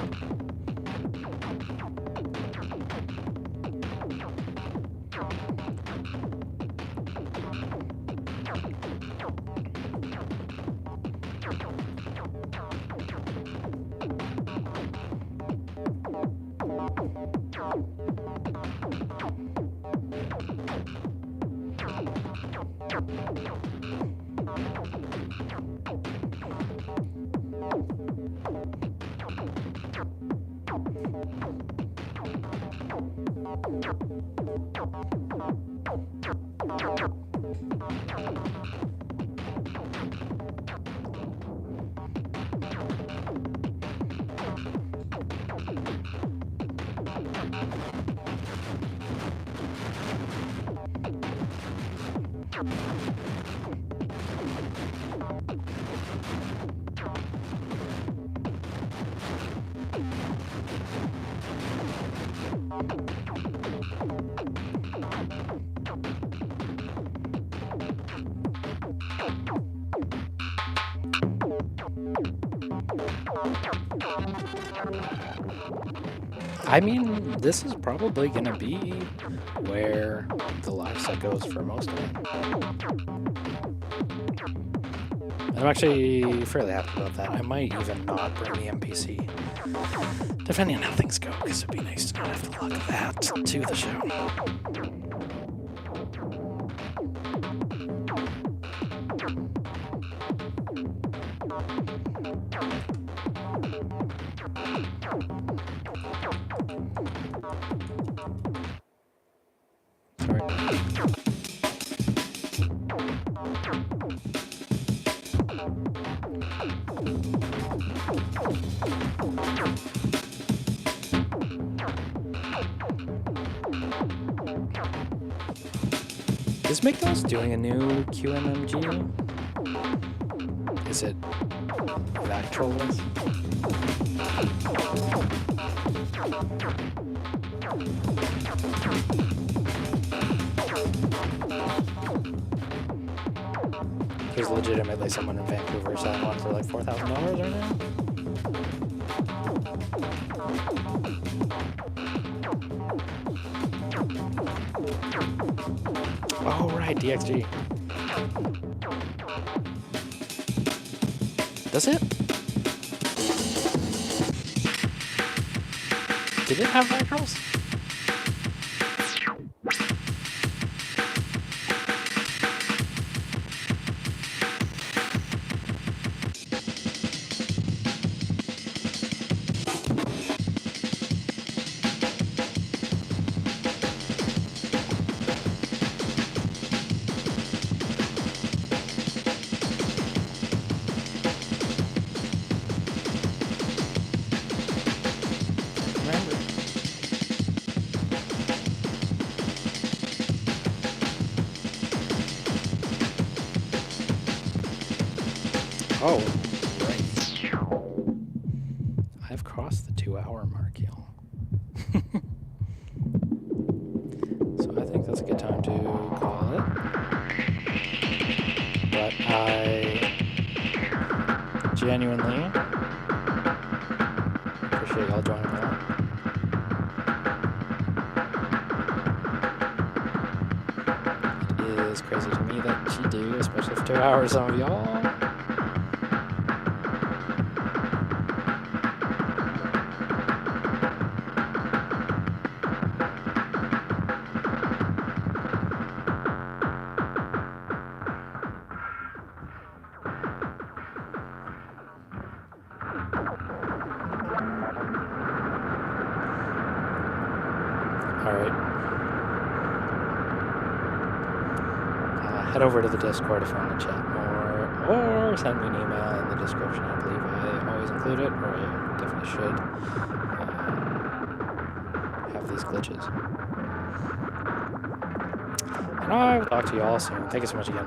I mean, this is probably going to be where the live set goes for most of it. I'm actually fairly happy about that. I might even not bring the MPC, depending on how things go, because it'd be nice to not have to lug that to the show. Is McDonald's doing a new QMMG? Is it that trollless? There's legitimately someone in Vancouver selling one for like $4,000 right now. Oh, right, DXG. Does it? Did it have micros? Oh, right. I've crossed the 2-hour mark, y'all. So I think that's a good time to call it. But I genuinely appreciate y'all joining me. It is crazy to me that you do, especially for 2 hours, some of y'all. Head over to the Discord if you want to chat more, or send me an email in the description. I believe I always include it, or I definitely should have these glitches. And I will talk to you all soon. Thank you so much again.